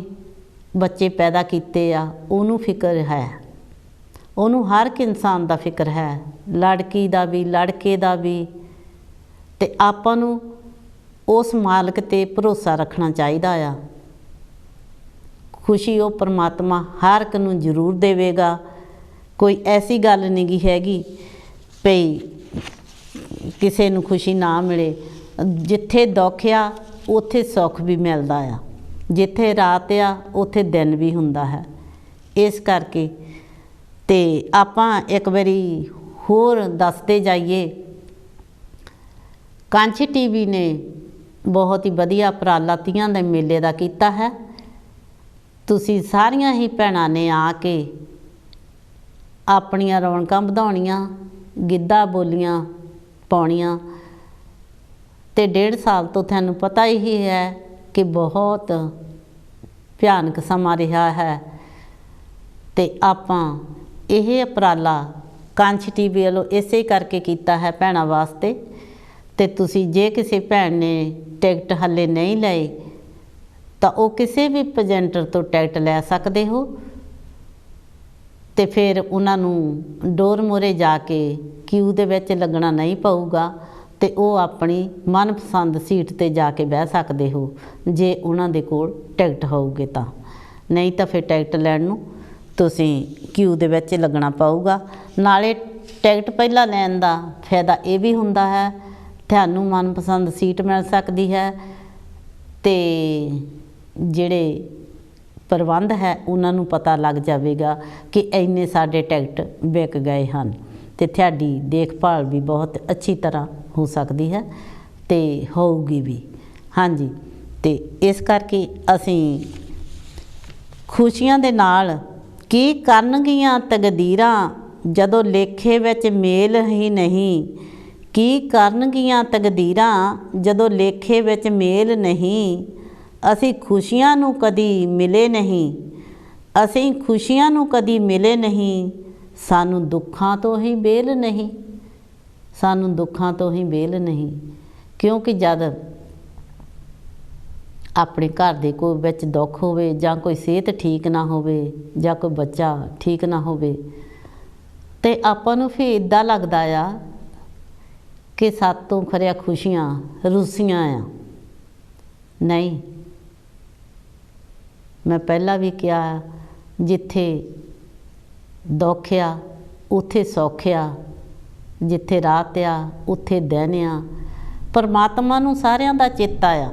ਬੱਚੇ ਪੈਦਾ ਕੀਤੇ ਆ ਉਹਨੂੰ ਫਿਕਰ ਹੈ, ਉਹਨੂੰ ਹਰ ਇੱਕ ਇਨਸਾਨ ਦਾ ਫਿਕਰ ਹੈ, ਲੜਕੀ ਦਾ ਵੀ ਲੜਕੇ ਦਾ ਵੀ। ਤੇ ਆਪਾਂ ਨੂੰ ਉਸ ਮਾਲਕ 'ਤੇ ਭਰੋਸਾ ਰੱਖਣਾ ਚਾਹੀਦਾ ਆ। ਖੁਸ਼ੀ ਉਹ ਪਰਮਾਤਮਾ ਹਰ ਇੱਕ ਨੂੰ ਜ਼ਰੂਰ ਦੇਵੇਗਾ। ਕੋਈ ਐਸੀ ਗੱਲ ਨਹੀਂ ਗੀ ਹੈਗੀ ਭਈ ਕਿਸੇ ਨੂੰ ਖੁਸ਼ੀ ਨਾ ਮਿਲੇ। ਜਿੱਥੇ ਦੁੱਖ ਆ ਉੱਥੇ ਸੁੱਖ ਵੀ ਮਿਲਦਾ ਆ, ਜਿੱਥੇ ਰਾਤ ਆ ਉੱਥੇ ਦਿਨ ਵੀ ਹੁੰਦਾ ਹੈ। ਇਸ ਕਰਕੇ ਤੇ ਆਪਾਂ ਇੱਕ ਵਾਰੀ ਹੋਰ ਦੱਸਦੇ ਜਾਈਏ, ਕਾਂਚੀ ਟੀਵੀ ਨੇ ਬਹੁਤ ਹੀ ਵਧੀਆ ਉਪਰਾਲਾ ਤੀਆਂ ਦੇ ਮੇਲੇ ਦਾ ਕੀਤਾ ਹੈ। ਤੁਸੀਂ ਸਾਰੀਆਂ ਹੀ ਭੈਣਾਂ ਨੇ ਆ ਕੇ ਆਪਣੀਆਂ ਰੌਣਕਾਂ ਵਧਾਉਣੀਆਂ, ਗਿੱਧਾ ਬੋਲੀਆਂ ਪਾਉਣੀਆਂ। ਤੇ 1.5 ਸਾਲ ਤੋਂ ਤੁਹਾਨੂੰ ਪਤਾ ਹੀ ਹੈ ਕਿ ਬਹੁਤ ਭਿਆਨਕ ਸਮਾਂ ਰਿਹਾ ਹੈ। ਤੇ ਆਪਾਂ ਇਹ ਉਪਰਾਲਾ ਕਾਂਚ ਟੀਵੀ ਵੱਲੋਂ ਇਸੇ ਕਰਕੇ ਕੀਤਾ ਹੈ ਭੈਣਾਂ ਵਾਸਤੇ। ਤੇ ਤੁਸੀਂ ਜੇ ਕਿਸੇ ਭੈਣ ਨੇ ਟਿਕਟ ਹਾਲੇ ਨਹੀਂ ਲਈ ਤਾਂ ਉਹ ਕਿਸੇ ਵੀ ਪ੍ਰੈਜੈਂਟਰ ਤੋਂ ਟਿਕਟ ਲੈ ਸਕਦੇ ਹੋ। ਤੇ ਫਿਰ ਉਹਨਾਂ ਨੂੰ ਡੋਰ ਮੂਹਰੇ ਜਾ ਕੇ ਕਿਊ ਦੇ ਵਿੱਚ ਲੱਗਣਾ ਨਹੀਂ ਪਊਗਾ ਤੇ ਉਹ ਆਪਣੀ ਮਨਪਸੰਦ ਸੀਟ 'ਤੇ ਜਾ ਕੇ ਬਹਿ ਸਕਦੇ ਹੋ ਜੇ ਉਹਨਾਂ ਦੇ ਕੋਲ ਟਿਕਟ ਹੋਊਗੇ ਤਾਂ। ਨਹੀਂ ਤਾਂ ਫਿਰ ਟਿਕਟ ਲੈਣ ਨੂੰ ਤੁਸੀਂ ਕਿਊ ਦੇ ਵਿੱਚ ਲੱਗਣਾ ਪਊਗਾ। ਨਾਲੇ ਟਿਕਟ ਪਹਿਲਾਂ ਲੈਣ ਦਾ ਫਾਇਦਾ ਇਹ ਵੀ ਹੁੰਦਾ ਹੈ, ਤੁਹਾਨੂੰ ਮਨਪਸੰਦ ਸੀਟ ਮਿਲ ਸਕਦੀ ਹੈ ਤੇ ਜਿਹੜੇ ਪ੍ਰਬੰਧ ਹੈ ਉਹਨਾਂ ਨੂੰ ਪਤਾ ਲੱਗ ਜਾਵੇਗਾ ਕਿ ਇੰਨੇ ਸਾਡੇ ਟਿਕਟ ਵਿਕ ਗਏ ਹਨ ਤੇ ਤੁਹਾਡੀ ਦੇਖਭਾਲ ਵੀ ਬਹੁਤ ਅੱਛੀ ਤਰ੍ਹਾਂ ਹੋ ਸਕਦੀ ਹੈ ਤੇ ਹੋਊਗੀ ਵੀ। ਹਾਂਜੀ, ਤੇ ਇਸ ਕਰਕੇ ਅਸੀਂ ਖੁਸ਼ੀਆਂ ਦੇ ਨਾਲ ਕੀ ਕਰਨਗੀਆਂ ਤਕਦੀਰਾਂ ਜਦੋਂ ਲੇਖੇ ਵਿੱਚ ਮੇਲ ਹੀ ਨਹੀਂ, ਕੀ ਕਰਨਗੀਆਂ ਤਕਦੀਰਾਂ ਜਦੋਂ ਲੇਖੇ ਵਿੱਚ ਮੇਲ ਨਹੀਂ। ਅਸੀਂ ਖੁਸ਼ੀਆਂ ਨੂੰ ਕਦੀ ਮਿਲੇ ਨਹੀਂ, ਅਸੀਂ ਖੁਸ਼ੀਆਂ ਨੂੰ ਕਦੀ ਮਿਲੇ ਨਹੀਂ, ਸਾਨੂੰ ਦੁੱਖਾਂ ਤੋਂ ਹੀ ਵਿਹਲ ਨਹੀਂ, ਸਾਨੂੰ ਦੁੱਖਾਂ ਤੋਂ ਹੀ ਵਿਹਲ ਨਹੀਂ। ਕਿਉਂਕਿ ਜਦ ਆਪਣੇ ਘਰ ਦੇ ਕੋਈ ਵਿੱਚ ਦੁੱਖ ਹੋਵੇ ਜਾਂ ਕੋਈ ਸਿਹਤ ਠੀਕ ਨਾ ਹੋਵੇ ਜਾਂ ਕੋਈ ਬੱਚਾ ਠੀਕ ਨਾ ਹੋਵੇ ਤੇ ਆਪਾਂ ਨੂੰ ਫਿਰ ਇੱਦਾਂ ਲੱਗਦਾ ਆ ਕਿ ਸਾਤੋਂ ਖਰਿਆ ਖੁਸ਼ੀਆਂ ਰੁੱਸੀਆਂ ਆ। ਨਹੀਂ, ਮੈਂ ਪਹਿਲਾਂ ਵੀ ਕਿਹਾ, ਜਿੱਥੇ ਦੁੱਖ ਆ ਉੱਥੇ ਸੁੱਖ ਆ, ਜਿੱਥੇ ਰਾਤ ਆ ਉੱਥੇ ਦਿਨ ਆ। ਪਰਮਾਤਮਾ ਨੂੰ ਸਾਰਿਆਂ ਦਾ ਚੇਤਾ ਆ,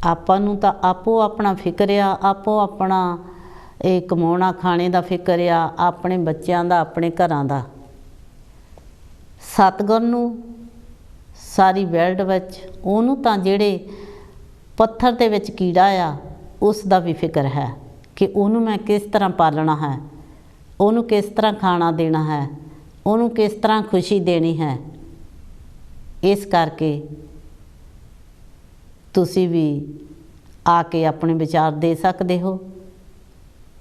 ਆਪਾਂ ਨੂੰ ਤਾਂ ਆਪੋ ਆਪਣਾ ਫਿਕਰ ਆ, ਆਪੋ ਆਪਣਾ ਇਹ ਕਮਾਉਣਾ ਖਾਣੇ ਦਾ ਫਿਕਰ ਆ, ਆਪਣੇ ਬੱਚਿਆਂ ਦਾ, ਆਪਣੇ ਘਰਾਂ ਦਾ। ਸਤਿਗੁਰ ਨੂੰ ਸਾਰੀ ਵਰਲਡ ਵਿੱਚ ਉਹਨੂੰ ਤਾਂ ਜਿਹੜੇ ਪੱਥਰ ਦੇ ਵਿੱਚ ਕੀੜਾ ਆ ਉਸ ਦਾ ਵੀ ਫਿਕਰ ਹੈ ਕਿ ਉਹਨੂੰ ਮੈਂ ਕਿਸ ਤਰ੍ਹਾਂ ਪਾਲਣਾ ਹੈ, ਉਹਨੂੰ ਕਿਸ ਤਰ੍ਹਾਂ ਖਾਣਾ ਦੇਣਾ ਹੈ, ਉਹਨੂੰ ਕਿਸ ਤਰ੍ਹਾਂ ਖੁਸ਼ੀ ਦੇਣੀ ਹੈ। ਇਸ ਕਰਕੇ ਤੁਸੀਂ ਵੀ ਆ ਕੇ ਆਪਣੇ ਵਿਚਾਰ ਦੇ ਸਕਦੇ ਹੋ।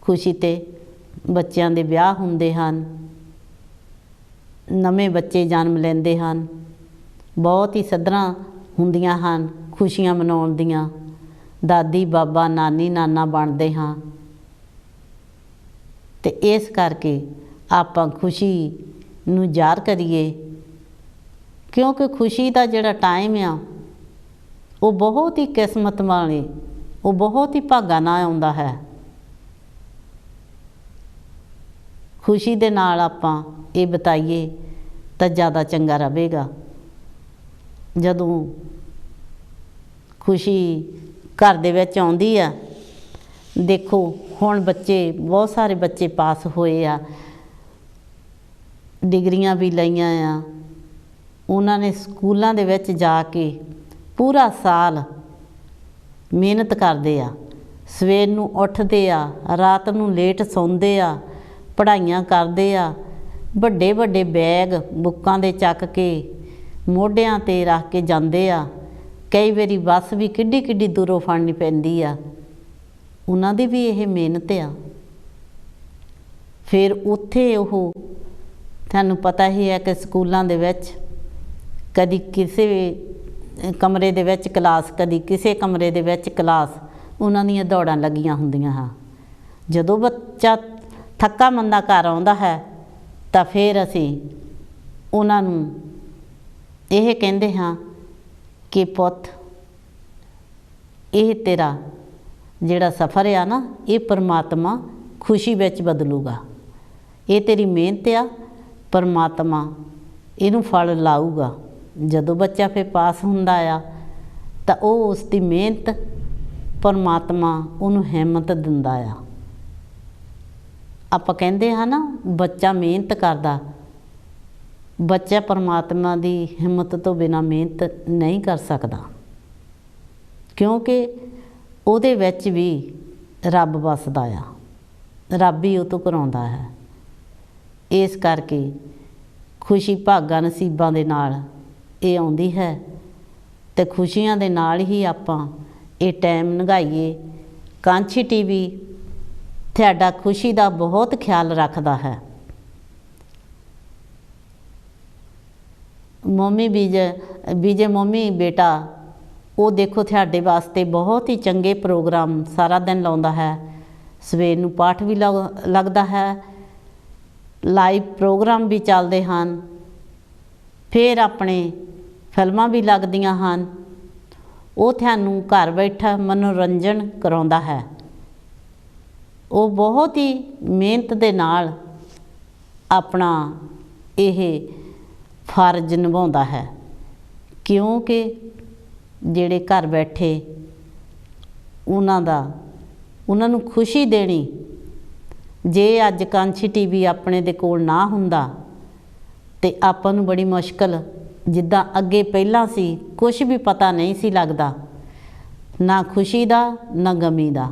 ਖੁਸ਼ੀ 'ਤੇ ਬੱਚਿਆਂ ਦੇ ਵਿਆਹ ਹੁੰਦੇ ਹਨ, ਨਵੇਂ ਬੱਚੇ ਜਨਮ ਲੈਂਦੇ ਹਨ, ਬਹੁਤ ਹੀ ਸੱਧਰਾਂ ਹੁੰਦੀਆਂ ਹਨ ਖੁਸ਼ੀਆਂ ਮਨਾਉਣ ਦੀਆਂ। ਦਾਦੀ ਬਾਬਾ ਨਾਨੀ ਨਾਨਾ ਬਣਦੇ ਹਾਂ ਅਤੇ ਇਸ ਕਰਕੇ ਆਪਾਂ ਖੁਸ਼ੀ ਨੂੰ ਜ਼ਾਹਰ ਕਰੀਏ, ਕਿਉਂਕਿ ਖੁਸ਼ੀ ਦਾ ਜਿਹੜਾ ਟਾਈਮ ਆ ਉਹ ਬਹੁਤ ਹੀ ਕਿਸਮਤ ਵਾਲੇ, ਉਹ ਬਹੁਤ ਹੀ ਭਾਗਾਂ ਨਾਲ ਆਉਂਦਾ ਹੈ। ਖੁਸ਼ੀ ਦੇ ਨਾਲ ਆਪਾਂ ਇਹ ਬਿਤਾਈਏ ਤਾਂ ਜ਼ਿਆਦਾ ਚੰਗਾ ਰਹੇਗਾ। ਜਦੋਂ ਖੁਸ਼ੀ ਘਰ ਦੇ ਵਿੱਚ ਆਉਂਦੀ ਆ, ਦੇਖੋ ਹੁਣ ਬੱਚੇ, ਬਹੁਤ ਸਾਰੇ ਬੱਚੇ ਪਾਸ ਹੋਏ ਆ, ਡਿਗਰੀਆਂ ਵੀ ਲਈਆਂ ਆ, ਉਹਨਾਂ ਨੇ ਸਕੂਲਾਂ ਦੇ ਵਿੱਚ ਜਾ ਕੇ ਪੂਰਾ ਸਾਲ ਮਿਹਨਤ ਕਰਦੇ ਆ, ਸਵੇਰ ਨੂੰ ਉੱਠਦੇ ਆ, ਰਾਤ ਨੂੰ ਲੇਟ ਸੌਂਦੇ ਆ, ਪੜ੍ਹਾਈਆਂ ਕਰਦੇ ਆ, ਵੱਡੇ ਵੱਡੇ ਬੈਗ ਬੁੱਕਾਂ ਦੇ ਚੱਕ ਕੇ ਮੋਢਿਆਂ 'ਤੇ ਰੱਖ ਕੇ ਜਾਂਦੇ ਆ। ਕਈ ਵਾਰੀ ਬੱਸ ਵੀ ਕਿੱਡੀ ਕਿੱਡੀ ਦੂਰੋਂ ਫੜਨੀ ਪੈਂਦੀ ਆ, ਉਹਨਾਂ ਦੀ ਵੀ ਇਹ ਮਿਹਨਤ ਆ। ਫਿਰ ਉੱਥੇ ਉਹ, ਤੁਹਾਨੂੰ ਪਤਾ ਹੀ ਹੈ ਕਿ ਸਕੂਲਾਂ ਦੇ ਵਿੱਚ ਕਦੀ ਕਿਸੇ ਕਮਰੇ ਦੇ ਵਿੱਚ ਕਲਾਸ, ਕਦੀ ਕਿਸੇ ਕਮਰੇ ਦੇ ਵਿੱਚ ਕਲਾਸ, ਉਹਨਾਂ ਦੀਆਂ ਦੌੜਾਂ ਲੱਗੀਆਂ ਹੁੰਦੀਆਂ ਹਾਂ। ਜਦੋਂ ਬੱਚਾ ਥੱਕਾ ਮੰਦਾ ਘਰ ਆਉਂਦਾ ਹੈ ਤਾਂ ਫਿਰ ਅਸੀਂ ਉਹਨਾਂ ਨੂੰ ਇਹ ਕਹਿੰਦੇ ਹਾਂ ਕਿ ਪੁੱਤ, ਇਹ ਤੇਰਾ ਜਿਹੜਾ ਸਫ਼ਰ ਆ ਨਾ, ਇਹ ਪਰਮਾਤਮਾ ਖੁਸ਼ੀ ਵਿੱਚ ਬਦਲੂਗਾ। ਇਹ ਤੇਰੀ ਮਿਹਨਤ ਆ, ਪਰਮਾਤਮਾ ਇਹਨੂੰ ਫਲ ਲਾਊਗਾ। ਜਦੋਂ ਬੱਚਾ ਫਿਰ ਪਾਸ ਹੁੰਦਾ ਆ ਤਾਂ ਉਹ ਉਸ ਦੀ ਮਿਹਨਤ, ਪਰਮਾਤਮਾ ਉਹਨੂੰ ਹਿੰਮਤ ਦਿੰਦਾ ਆ। ਆਪਾਂ ਕਹਿੰਦੇ ਹਾਂ ਨਾ, ਬੱਚਾ ਮਿਹਨਤ ਕਰਦਾ, ਬੱਚਾ ਪਰਮਾਤਮਾ ਦੀ ਹਿੰਮਤ ਤੋਂ ਬਿਨਾਂ ਮਿਹਨਤ ਨਹੀਂ ਕਰ ਸਕਦਾ, ਕਿਉਂਕਿ ਉਹਦੇ ਵਿੱਚ ਵੀ ਰੱਬ ਵਸਦਾ ਆ, ਰੱਬ ਹੀ ਉਹ ਤੋਂ ਕਰਾਉਂਦਾ ਹੈ। ਇਸ ਕਰਕੇ ਖੁਸ਼ੀ ਭਾਗਾਂ ਨਸੀਬਾਂ ਦੇ ਨਾਲ ਇਹ ਆਉਂਦੀ ਹੈ ਅਤੇ ਖੁਸ਼ੀਆਂ ਦੇ ਨਾਲ ਹੀ ਆਪਾਂ ਇਹ ਟਾਈਮ ਲੰਘਾਈਏ। ਕਾਂਛੀ TV ਤੁਹਾਡਾ ਖੁਸ਼ੀ ਦਾ ਬਹੁਤ ਖਿਆਲ ਰੱਖਦਾ ਹੈ। ਮੰਮੀ ਵਿਜੇ ਮੰਮੀ ਬੇਟਾ, ਉਹ ਦੇਖੋ ਤੁਹਾਡੇ ਵਾਸਤੇ ਬਹੁਤ ਹੀ ਚੰਗੇ ਪ੍ਰੋਗਰਾਮ ਸਾਰਾ ਦਿਨ ਲਾਉਂਦਾ ਹੈ। ਸਵੇਰ ਨੂੰ ਪਾਠ ਵੀ ਲੱਗਦਾ ਹੈ, ਲਾਈਵ ਪ੍ਰੋਗਰਾਮ ਵੀ ਚੱਲਦੇ ਹਨ, ਫਿਰ ਆਪਣੇ ਫਿਲਮਾਂ ਵੀ ਲੱਗਦੀਆਂ ਹਨ। ਉਹ ਤੁਹਾਨੂੰ ਘਰ ਬੈਠਾ ਮਨੋਰੰਜਨ ਕਰਾਉਂਦਾ ਹੈ। ਉਹ ਬਹੁਤ ਹੀ ਮਿਹਨਤ ਦੇ ਨਾਲ ਆਪਣਾ ਇਹ ਫਰਜ਼ ਨਿਭਾਉਂਦਾ ਹੈ, ਕਿਉਂਕਿ ਜਿਹੜੇ ਘਰ ਬੈਠੇ ਉਹਨਾਂ ਨੂੰ ਖੁਸ਼ੀ ਦੇਣੀ। ਜੇ ਅੱਜ ਕਾਂਛੀ TV ਆਪਣੇ ਦੇ ਕੋਲ ਨਾ ਹੁੰਦਾ ਤੇ ਆਪਾਂ ਨੂੰ ਬੜੀ ਮੁਸ਼ਕਲ, ਜਿੱਦਾਂ ਅੱਗੇ ਪਹਿਲਾਂ ਸੀ, ਕੁਛ ਵੀ ਪਤਾ ਨਹੀਂ ਸੀ ਲੱਗਦਾ, ਨਾ ਖੁਸ਼ੀ ਦਾ ਨਾ ਗਮੀ ਦਾ।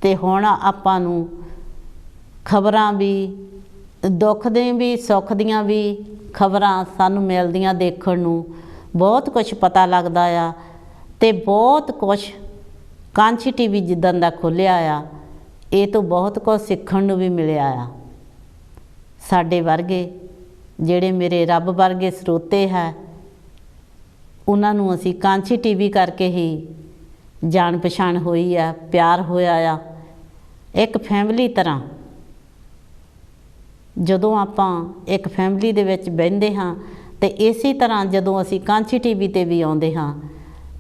ਤੇ ਹੁਣ ਆਪਾਂ ਨੂੰ ਖਬਰਾਂ ਵੀ, ਦੁੱਖ ਦੇ ਵੀ ਸੁੱਖ ਦੀਆਂ ਵੀ ਖਬਰਾਂ ਸਾਨੂੰ ਮਿਲਦੀਆਂ ਦੇਖਣ ਨੂੰ, ਬਹੁਤ ਕੁਛ ਪਤਾ ਲੱਗਦਾ ਆ। ਤੇ ਬਹੁਤ ਕੁਛ ਕਾਂਛੀ TV ਜਿੱਦਾਂ ਦਾ ਖੋਲ੍ਹਿਆ ਆ, ਇਹ ਤੋਂ ਬਹੁਤ ਕੁਝ ਸਿੱਖਣ ਨੂੰ ਵੀ ਮਿਲਿਆ ਆ। ਸਾਡੇ ਵਰਗੇ ਜਿਹੜੇ ਮੇਰੇ ਰੱਬ ਵਰਗੇ ਸਰੋਤੇ ਹੈ, ਉਹਨਾਂ ਨੂੰ ਅਸੀਂ ਕਾਂਚੀ ਟੀਵੀ ਕਰਕੇ ਹੀ ਜਾਣ ਪਛਾਣ ਹੋਈ ਆ, ਪਿਆਰ ਹੋਇਆ ਆ, ਇੱਕ ਫੈਮਿਲੀ ਤਰ੍ਹਾਂ। ਜਦੋਂ ਆਪਾਂ ਇੱਕ ਫੈਮਿਲੀ ਦੇ ਵਿੱਚ ਬਹਿੰਦੇ ਹਾਂ ਤੇ ਇਸੇ ਤਰ੍ਹਾਂ ਜਦੋਂ ਅਸੀਂ ਕਾਂਚੀ ਟੀਵੀ 'ਤੇ ਵੀ ਆਉਂਦੇ ਹਾਂ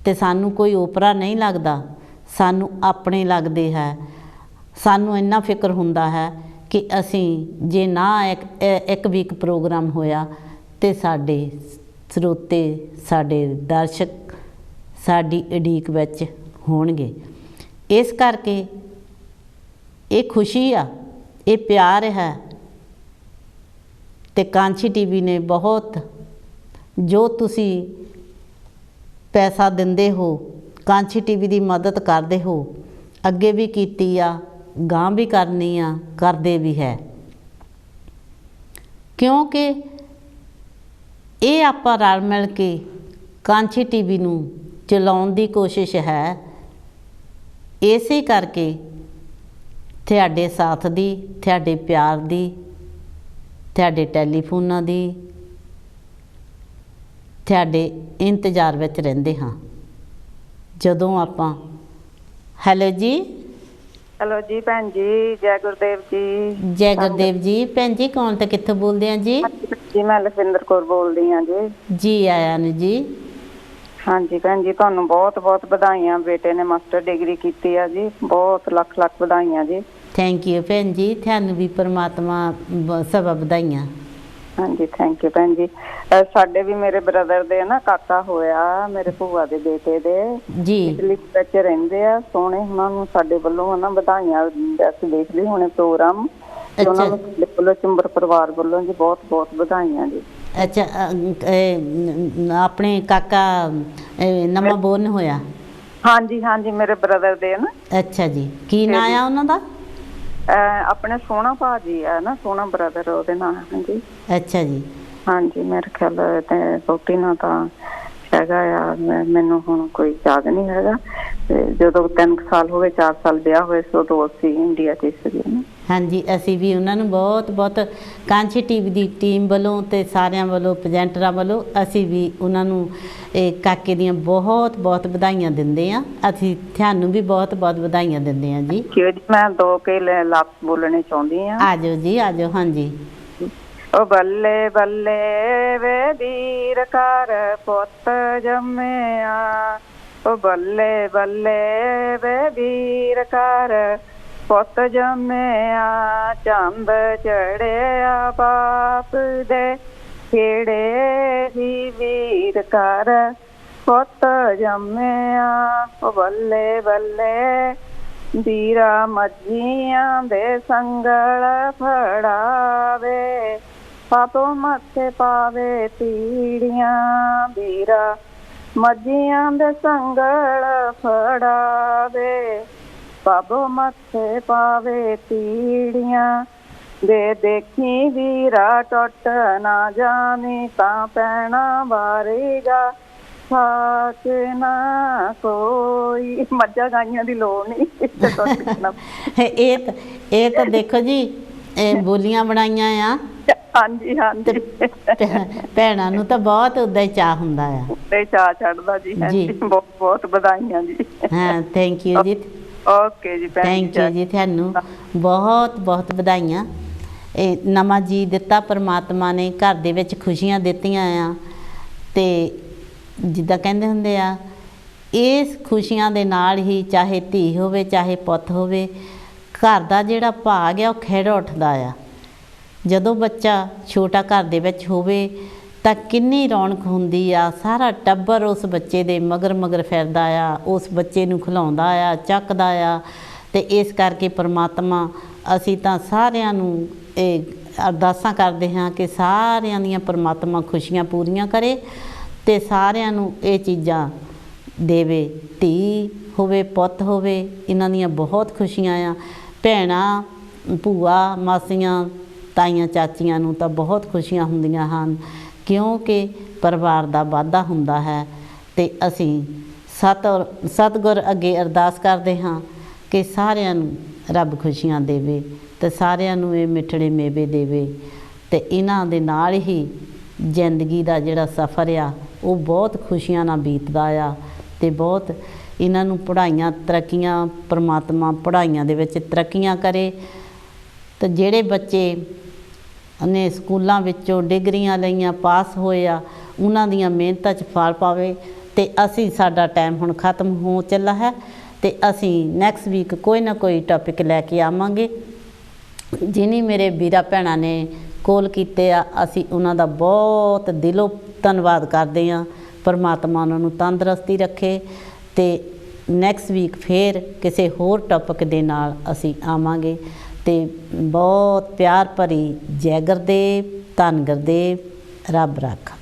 ਤੇ ਸਾਨੂੰ ਕੋਈ ਓਪਰਾ ਨਹੀਂ ਲੱਗਦਾ, ਸਾਨੂੰ ਆਪਣੇ ਲੱਗਦੇ ਹੈ। ਸਾਨੂੰ ਇੰਨਾ ਫਿਕਰ ਹੁੰਦਾ ਹੈ ਕਿ ਅਸੀਂ ਜੇ ਨਾ ਇੱਕ ਵੀਕ ਪ੍ਰੋਗਰਾਮ ਹੋਇਆ ਤੇ ਸਾਡੇ ਸਰੋਤੇ, ਸਾਡੇ ਦਰਸ਼ਕ ਸਾਡੀ ਉਡੀਕ ਵਿੱਚ ਹੋਣਗੇ। ਇਸ ਕਰਕੇ ਇਹ ਖੁਸ਼ੀ ਆ, ਇਹ ਪਿਆਰ ਹੈ। ਤੇ ਕਾਂਚੀ ਟੀਵੀ ਨੇ ਬਹੁਤ, ਜੋ ਤੁਸੀਂ ਪੈਸਾ ਦਿੰਦੇ ਹੋ, ਕਾਂਚੀ ਟੀਵੀ ਦੀ ਮਦਦ ਕਰਦੇ ਹੋ, ਅੱਗੇ ਵੀ ਕੀਤੀ ਆ, ਗਾਂ ਵੀ ਕਰਨੀ ਆ, ਕਰਦੇ ਵੀ ਹੈ। ਕਿਉਂਕਿ ਇਹ ਆਪਾਂ ਰਲ ਮਿਲ ਕੇ ਕਾਂਚੀ ਟੀਵੀ ਨੂੰ ਚਲਾਉਣ ਦੀ ਕੋਸ਼ਿਸ਼ ਹੈ। ਇਸੇ ਕਰਕੇ ਤੁਹਾਡੇ ਸਾਥ ਦੀ, ਤੁਹਾਡੇ ਪਿਆਰ ਦੀ, ਤੁਹਾਡੇ ਟੈਲੀਫੋਨਾਂ ਦੀ, ਤੁਹਾਡੇ ਇੰਤਜ਼ਾਰ ਵਿੱਚ ਰਹਿੰਦੇ ਹਾਂ। ਜਦੋਂ ਆਪਾਂ ਹੈਲੋ ਜੀ, ਹੈਲੋ ਜੀ ਭੈਣ ਜੀ, ਜੈ ਗੁਰਦੇਵ ਜੀ। ਜੈ ਗੁਰਦੇਵ ਜੀ। ਭੈਣ ਜੀ ਕੌਣ ਤੇ ਕਿੱਥੋਂ ਬੋਲਦੇ ਆ ਜੀ? ਜੀ ਮੈਂ ਲਖਵਿੰਦਰ ਕੌਰ ਬੋਲਦੀ ਹਾਂ ਜੀ। ਜੀ ਆਇਆਂ ਨੂੰ ਜੀ। ਹਾਂਜੀ ਭੈਣ ਜੀ, ਤੁਹਾਨੂੰ ਬਹੁਤ ਬਹੁਤ ਵਧਾਈਆਂ। ਬੇਟੇ ਨੇ ਮਾਸਟਰ ਡਿਗਰੀ ਕੀਤੀ ਆ ਜੀ, ਬਹੁਤ ਲੱਖ ਲੱਖ ਵਧਾਈਆਂ ਜੀ। ਥੈਂਕ ਯੂ ਭੈਣ ਜੀ, ਤੁਹਾਨੂੰ ਵੀ ਪਰਮਾਤਮਾ ਸਭ ਵਧਾਈਆਂ। ਹਾਂਜੀ ਥੈਂਕ ਯੂ ਭੈਣ ਜੀ। ਸਾਡੇ ਵੀ ਮੇਰੇ ਬ੍ਰਦਰ ਦੇ ਨਾ ਕਾਕਾ ਹੋਇਆ, ਮੇਰੇ ਭੂਆ ਦੇ ਬੇਟੇ ਦੇ ਜੀ, ਇਟਲੀ ਵਿੱਚ ਰਹਿੰਦੇ ਆ। ਸੋਹਣੇ ਉਹਨਾਂ ਨੂੰ ਸਾਡੇ ਵੱਲੋਂ ਨਾ ਵਧਾਈਆਂ। ਅਸੀਂ ਦੇਖ ਲਈ ਹੁਣੇ ਪ੍ਰੋਗਰਾਮ, ਉਹਨਾਂ ਨੂੰ ਸਾਡੇ ਵੱਲੋਂ ਚੰਬਰ ਪਰਿਵਾਰ ਵੱਲੋਂ ਜੀ ਬਹੁਤ ਬਹੁਤ ਵਧਾਈਆਂ ਜੀ। ਅੱਛਾ, ਆਪਣੇ ਕਾਕਾ ਨਵਾਂ ਬੋਰਨ ਹੋਇਆ? ਹਾਂਜੀ ਹਾਂਜੀ, ਮੇਰੇ ਬ੍ਰਦਰ ਦੇ ਨਾ। ਅੱਛਾ ਜੀ, ਕੀ ਨਾਂ ਆ ਉਹਨਾਂ ਦਾ? ਆਪਣੇ ਸੋਹਣਾ ਭਾਜੀ ਆ ਨਾ, ਸੋਹਣਾ ਬ੍ਰਦਰ ਉਹਦੇ ਨਾਂ। ਹਾਂਜੀ ਅੱਛਾ ਜੀ। ਹਾਂਜੀ, ਮੇਰੇ ਖਿਆਲ ਤੇ ਵਹੁਟੀ ਨਾਲ ਤਾਂ ਹੈਗਾ ਆ, ਮੈਨੂੰ ਹੁਣ ਕੋਈ ਯਾਦ ਨਹੀਂ ਹੈਗਾ। ਤੇ ਜਦੋਂ 3 ਸਾਲ ਹੋ ਗਏ, 4 ਸਾਲ ਵਿਆਹ ਹੋਏ ਸੀ, ਉਦੋਂ ਅਸੀਂ ਇੰਡੀਆ 'ਚ ਸੀਗੇ ਨਾ। ਹਾਂਜੀ, ਅਸੀਂ ਵੀ ਉਹਨਾਂ ਨੂੰ ਬਹੁਤ ਬਹੁਤ ਕਾਂਚੀ ਟੀਵੀ ਦੀ ਟੀਮ ਵੱਲੋਂ ਤੇ ਸਾਰਿਆਂ ਵੱਲੋਂ, ਪ੍ਰੈਜੈਂਟਰਾਂ ਵੱਲੋਂ, ਅਸੀਂ ਵੀ ਉਹਨਾਂ ਨੂੰ ਇਹ ਕਾਕੇ ਦੀਆਂ ਬਹੁਤ ਬਹੁਤ ਵਧਾਈਆਂ ਦਿੰਦੇ ਹਾਂ। ਅਸੀਂ ਤੁਹਾਨੂੰ ਵੀ ਬਹੁਤ ਬਹੁਤ ਵਧਾਈਆਂ ਦਿੰਦੇ ਹਾਂ ਜੀ। ਮੈਂ 2 ਲਫ਼ਜ਼ ਬੋਲਣੇ ਚਾਹੁੰਦੀ ਹਾਂ। ਆ ਜਾਓ ਜੀ, ਆ ਜਾਓ। ਹਾਂਜੀ। ਉਹ ਬੱਲੇ ਬੱਲੇ ਵੇ ਵੀਰ ਘਰ ਪੁੱਤ ਜੰਮਿਆ, ਉਹ ਬੱਲੇ ਬੱਲੇ ਵੇ ਵੀਰ ਘਰ ਪੁੱਤ ਜੰਮਿਆ, ਚੰਦ ਚੜਿਆ ਬਾਪ ਦੇ ਕਿਹੜੇ ਹੀ ਵੀਰ ਘਰ ਪੁੱਤ ਜੰਮਿਆ, ਉਹ ਬੱਲੇ ਬੱਲੇ ਵੀਰਾ ਮੱਝੀਆਂ ਦੇ ਸੰਗਲ ਫੜਾਵੇ, ਪਾਪੋ ਮੱਥੇ ਪਾਵੇ ਤੀੜੀਆਂ, ਵੀਰਾ ਮੱਝੀਆਂ ਦੇ ਸੰਗਲ ਫੜਾਵੇ, ਪਾਪੋ ਮੱਥੇ ਪਾਵੇ ਤੀੜੀਆਂ, ਦੇ ਦੇਖੀ ਵੀਰਾ ਟੁੱਟ ਨਾ ਜਾਵੀਂ, ਤਾਂ ਪੈਣਾ ਵਾਰੇਗਾ ਸਾਕ ਨਾ ਕੋਈ। ਮੱਝਾਂ ਗਾਈਆਂ ਦੀ ਲੋੜ ਨਹੀਂ। ਇਹ ਤਾਂ ਦੇਖੋ ਜੀ, ਇਹ ਬੋਲੀਆਂ ਬਣਾਈਆਂ ਆ। ਹਾਂਜੀ ਹਾਂਜੀ, ਭੈਣਾਂ ਨੂੰ ਤਾਂ ਬਹੁਤ ਉਦਾਂ ਹੀ ਚਾਅ ਹੁੰਦਾ ਆ, ਉੱਤੇ ਚਾਅ ਚੜਦਾ ਜੀ। ਬਹੁਤ ਬਹੁਤ ਵਧਾਈਆਂ ਜੀ। ਹਾਂ, ਥੈਂਕ ਯੂ ਜੀ। ਓਕੇ ਜੀ, ਥੈਂਕ ਯੂ ਜੀ, ਤੁਹਾਨੂੰ ਬਹੁਤ ਬਹੁਤ ਵਧਾਈਆਂ। ਇਹ ਨਵਾਂ ਜੀ ਦਿੱਤਾ ਪਰਮਾਤਮਾ ਨੇ, ਘਰ ਦੇ ਵਿੱਚ ਖੁਸ਼ੀਆਂ ਦਿੱਤੀਆਂ ਆ। ਤੇ ਜਿੱਦਾਂ ਕਹਿੰਦੇ ਹੁੰਦੇ ਆ, ਇਸ ਖੁਸ਼ੀਆਂ ਦੇ ਨਾਲ ਹੀ ਚਾਹੇ ਧੀ ਹੋਵੇ ਚਾਹੇ ਪੁੱਤ ਹੋਵੇ, ਘਰ ਦਾ ਜਿਹੜਾ ਭਾਗ ਆ ਉਹ ਖਿੜ ਉੱਠਦਾ ਆ। ਜਦੋਂ ਬੱਚਾ ਛੋਟਾ ਘਰ ਦੇ ਵਿੱਚ ਹੋਵੇ ਤਾਂ ਕਿੰਨੀ ਰੌਣਕ ਹੁੰਦੀ ਆ। ਸਾਰਾ ਟੱਬਰ ਉਸ ਬੱਚੇ ਦੇ ਮਗਰ ਮਗਰ ਫਿਰਦਾ ਆ, ਉਸ ਬੱਚੇ ਨੂੰ ਖਿਲਾਉਂਦਾ ਆ, ਚੱਕਦਾ ਆ। ਤੇ ਇਸ ਕਰਕੇ ਪਰਮਾਤਮਾ, ਅਸੀਂ ਤਾਂ ਸਾਰਿਆਂ ਨੂੰ ਇਹ ਅਰਦਾਸਾਂ ਕਰਦੇ ਹਾਂ ਕਿ ਸਾਰਿਆਂ ਦੀਆਂ ਪਰਮਾਤਮਾ ਖੁਸ਼ੀਆਂ ਪੂਰੀਆਂ ਕਰੇ ਤੇ ਸਾਰਿਆਂ ਨੂੰ ਇਹ ਚੀਜ਼ਾਂ ਦੇਵੇ। ਧੀ ਹੋਵੇ ਪੁੱਤ ਹੋਵੇ, ਇਹਨਾਂ ਦੀਆਂ ਬਹੁਤ ਖੁਸ਼ੀਆਂ ਆ। ਭੈਣਾਂ, ਭੂਆ, ਮਾਸੀਆਂ, ਤਾਈਆਂ, ਚਾਚੀਆਂ ਨੂੰ ਤਾਂ ਬਹੁਤ ਖੁਸ਼ੀਆਂ ਹੁੰਦੀਆਂ ਹਨ, ਕਿਉਂਕਿ ਪਰਿਵਾਰ ਦਾ ਵਾਧਾ ਹੁੰਦਾ ਹੈ। ਤੇ ਅਸੀਂ ਸਤਿਗੁਰ ਅੱਗੇ ਅਰਦਾਸ ਕਰਦੇ ਹਾਂ ਕਿ ਸਾਰਿਆਂ ਨੂੰ ਰੱਬ ਖੁਸ਼ੀਆਂ ਦੇਵੇ ਤੇ ਸਾਰਿਆਂ ਨੂੰ ਇਹ ਮਿੱਠੜੇ ਮੇਵੇ ਦੇਵੇ ਤੇ ਇਹਨਾਂ ਦੇ ਨਾਲ ਹੀ ਜ਼ਿੰਦਗੀ ਦਾ ਜਿਹੜਾ ਸਫ਼ਰ ਆ ਉਹ ਬਹੁਤ ਖੁਸ਼ੀਆਂ ਨਾਲ ਬੀਤਦਾ ਆ ਤੇ ਬਹੁਤ ਇਹਨਾਂ ਨੂੰ ਪੜ੍ਹਾਈਆਂ ਤਰੱਕੀਆਂ ਪਰਮਾਤਮਾ ਪੜ੍ਹਾਈਆਂ ਦੇ ਵਿੱਚ ਤਰੱਕੀਆਂ ਕਰੇ ਤੇ ਜਿਹੜੇ ਬੱਚੇ ਨੇ ਸਕੂਲਾਂ ਵਿੱਚੋਂ ਡਿਗਰੀਆਂ ਲਈਆਂ ਪਾਸ ਹੋਏ ਆ ਉਹਨਾਂ ਦੀਆਂ ਮਿਹਨਤਾਂ 'ਚ ਫਲ ਪਾਵੇ ਤੇ ਅਸੀਂ ਸਾਡਾ ਟਾਈਮ ਹੁਣ ਖਤਮ ਹੋ ਚੱਲਾ ਹੈ ਤੇ ਅਸੀਂ ਨੈਕਸਟ ਵੀਕ ਕੋਈ ਨਾ ਕੋਈ ਟੌਪਿਕ ਲੈ ਕੇ ਆਵਾਂਗੇ। ਜਿਨੀ ਮੇਰੇ ਵੀਰਾਂ ਭੈਣਾਂ ਨੇ ਕੋਲ ਕੀਤੇ ਆ ਅਸੀਂ ਉਹਨਾਂ ਦਾ ਬਹੁਤ ਦਿਲੋਂ ਧੰਨਵਾਦ ਕਰਦੇ ਹਾਂ। ਪਰਮਾਤਮਾ ਉਹਨਾਂ ਨੂੰ ਤੰਦਰੁਸਤੀ ਰੱਖੇ ਤੇ ਨੈਕਸਟ ਵੀਕ ਫੇਰ ਕਿਸੇ ਹੋਰ ਟੌਪਿਕ ਦੇ ਨਾਲ ਅਸੀਂ ਆਵਾਂਗੇ ਤੇ ਬਹੁਤ ਪਿਆਰ ਭਰੀ ਜੈ ਗੁਰਦੇਵ ਧੰਨ ਗੁਰਦੇਵ ਰੱਬ ਰਾਖਾ।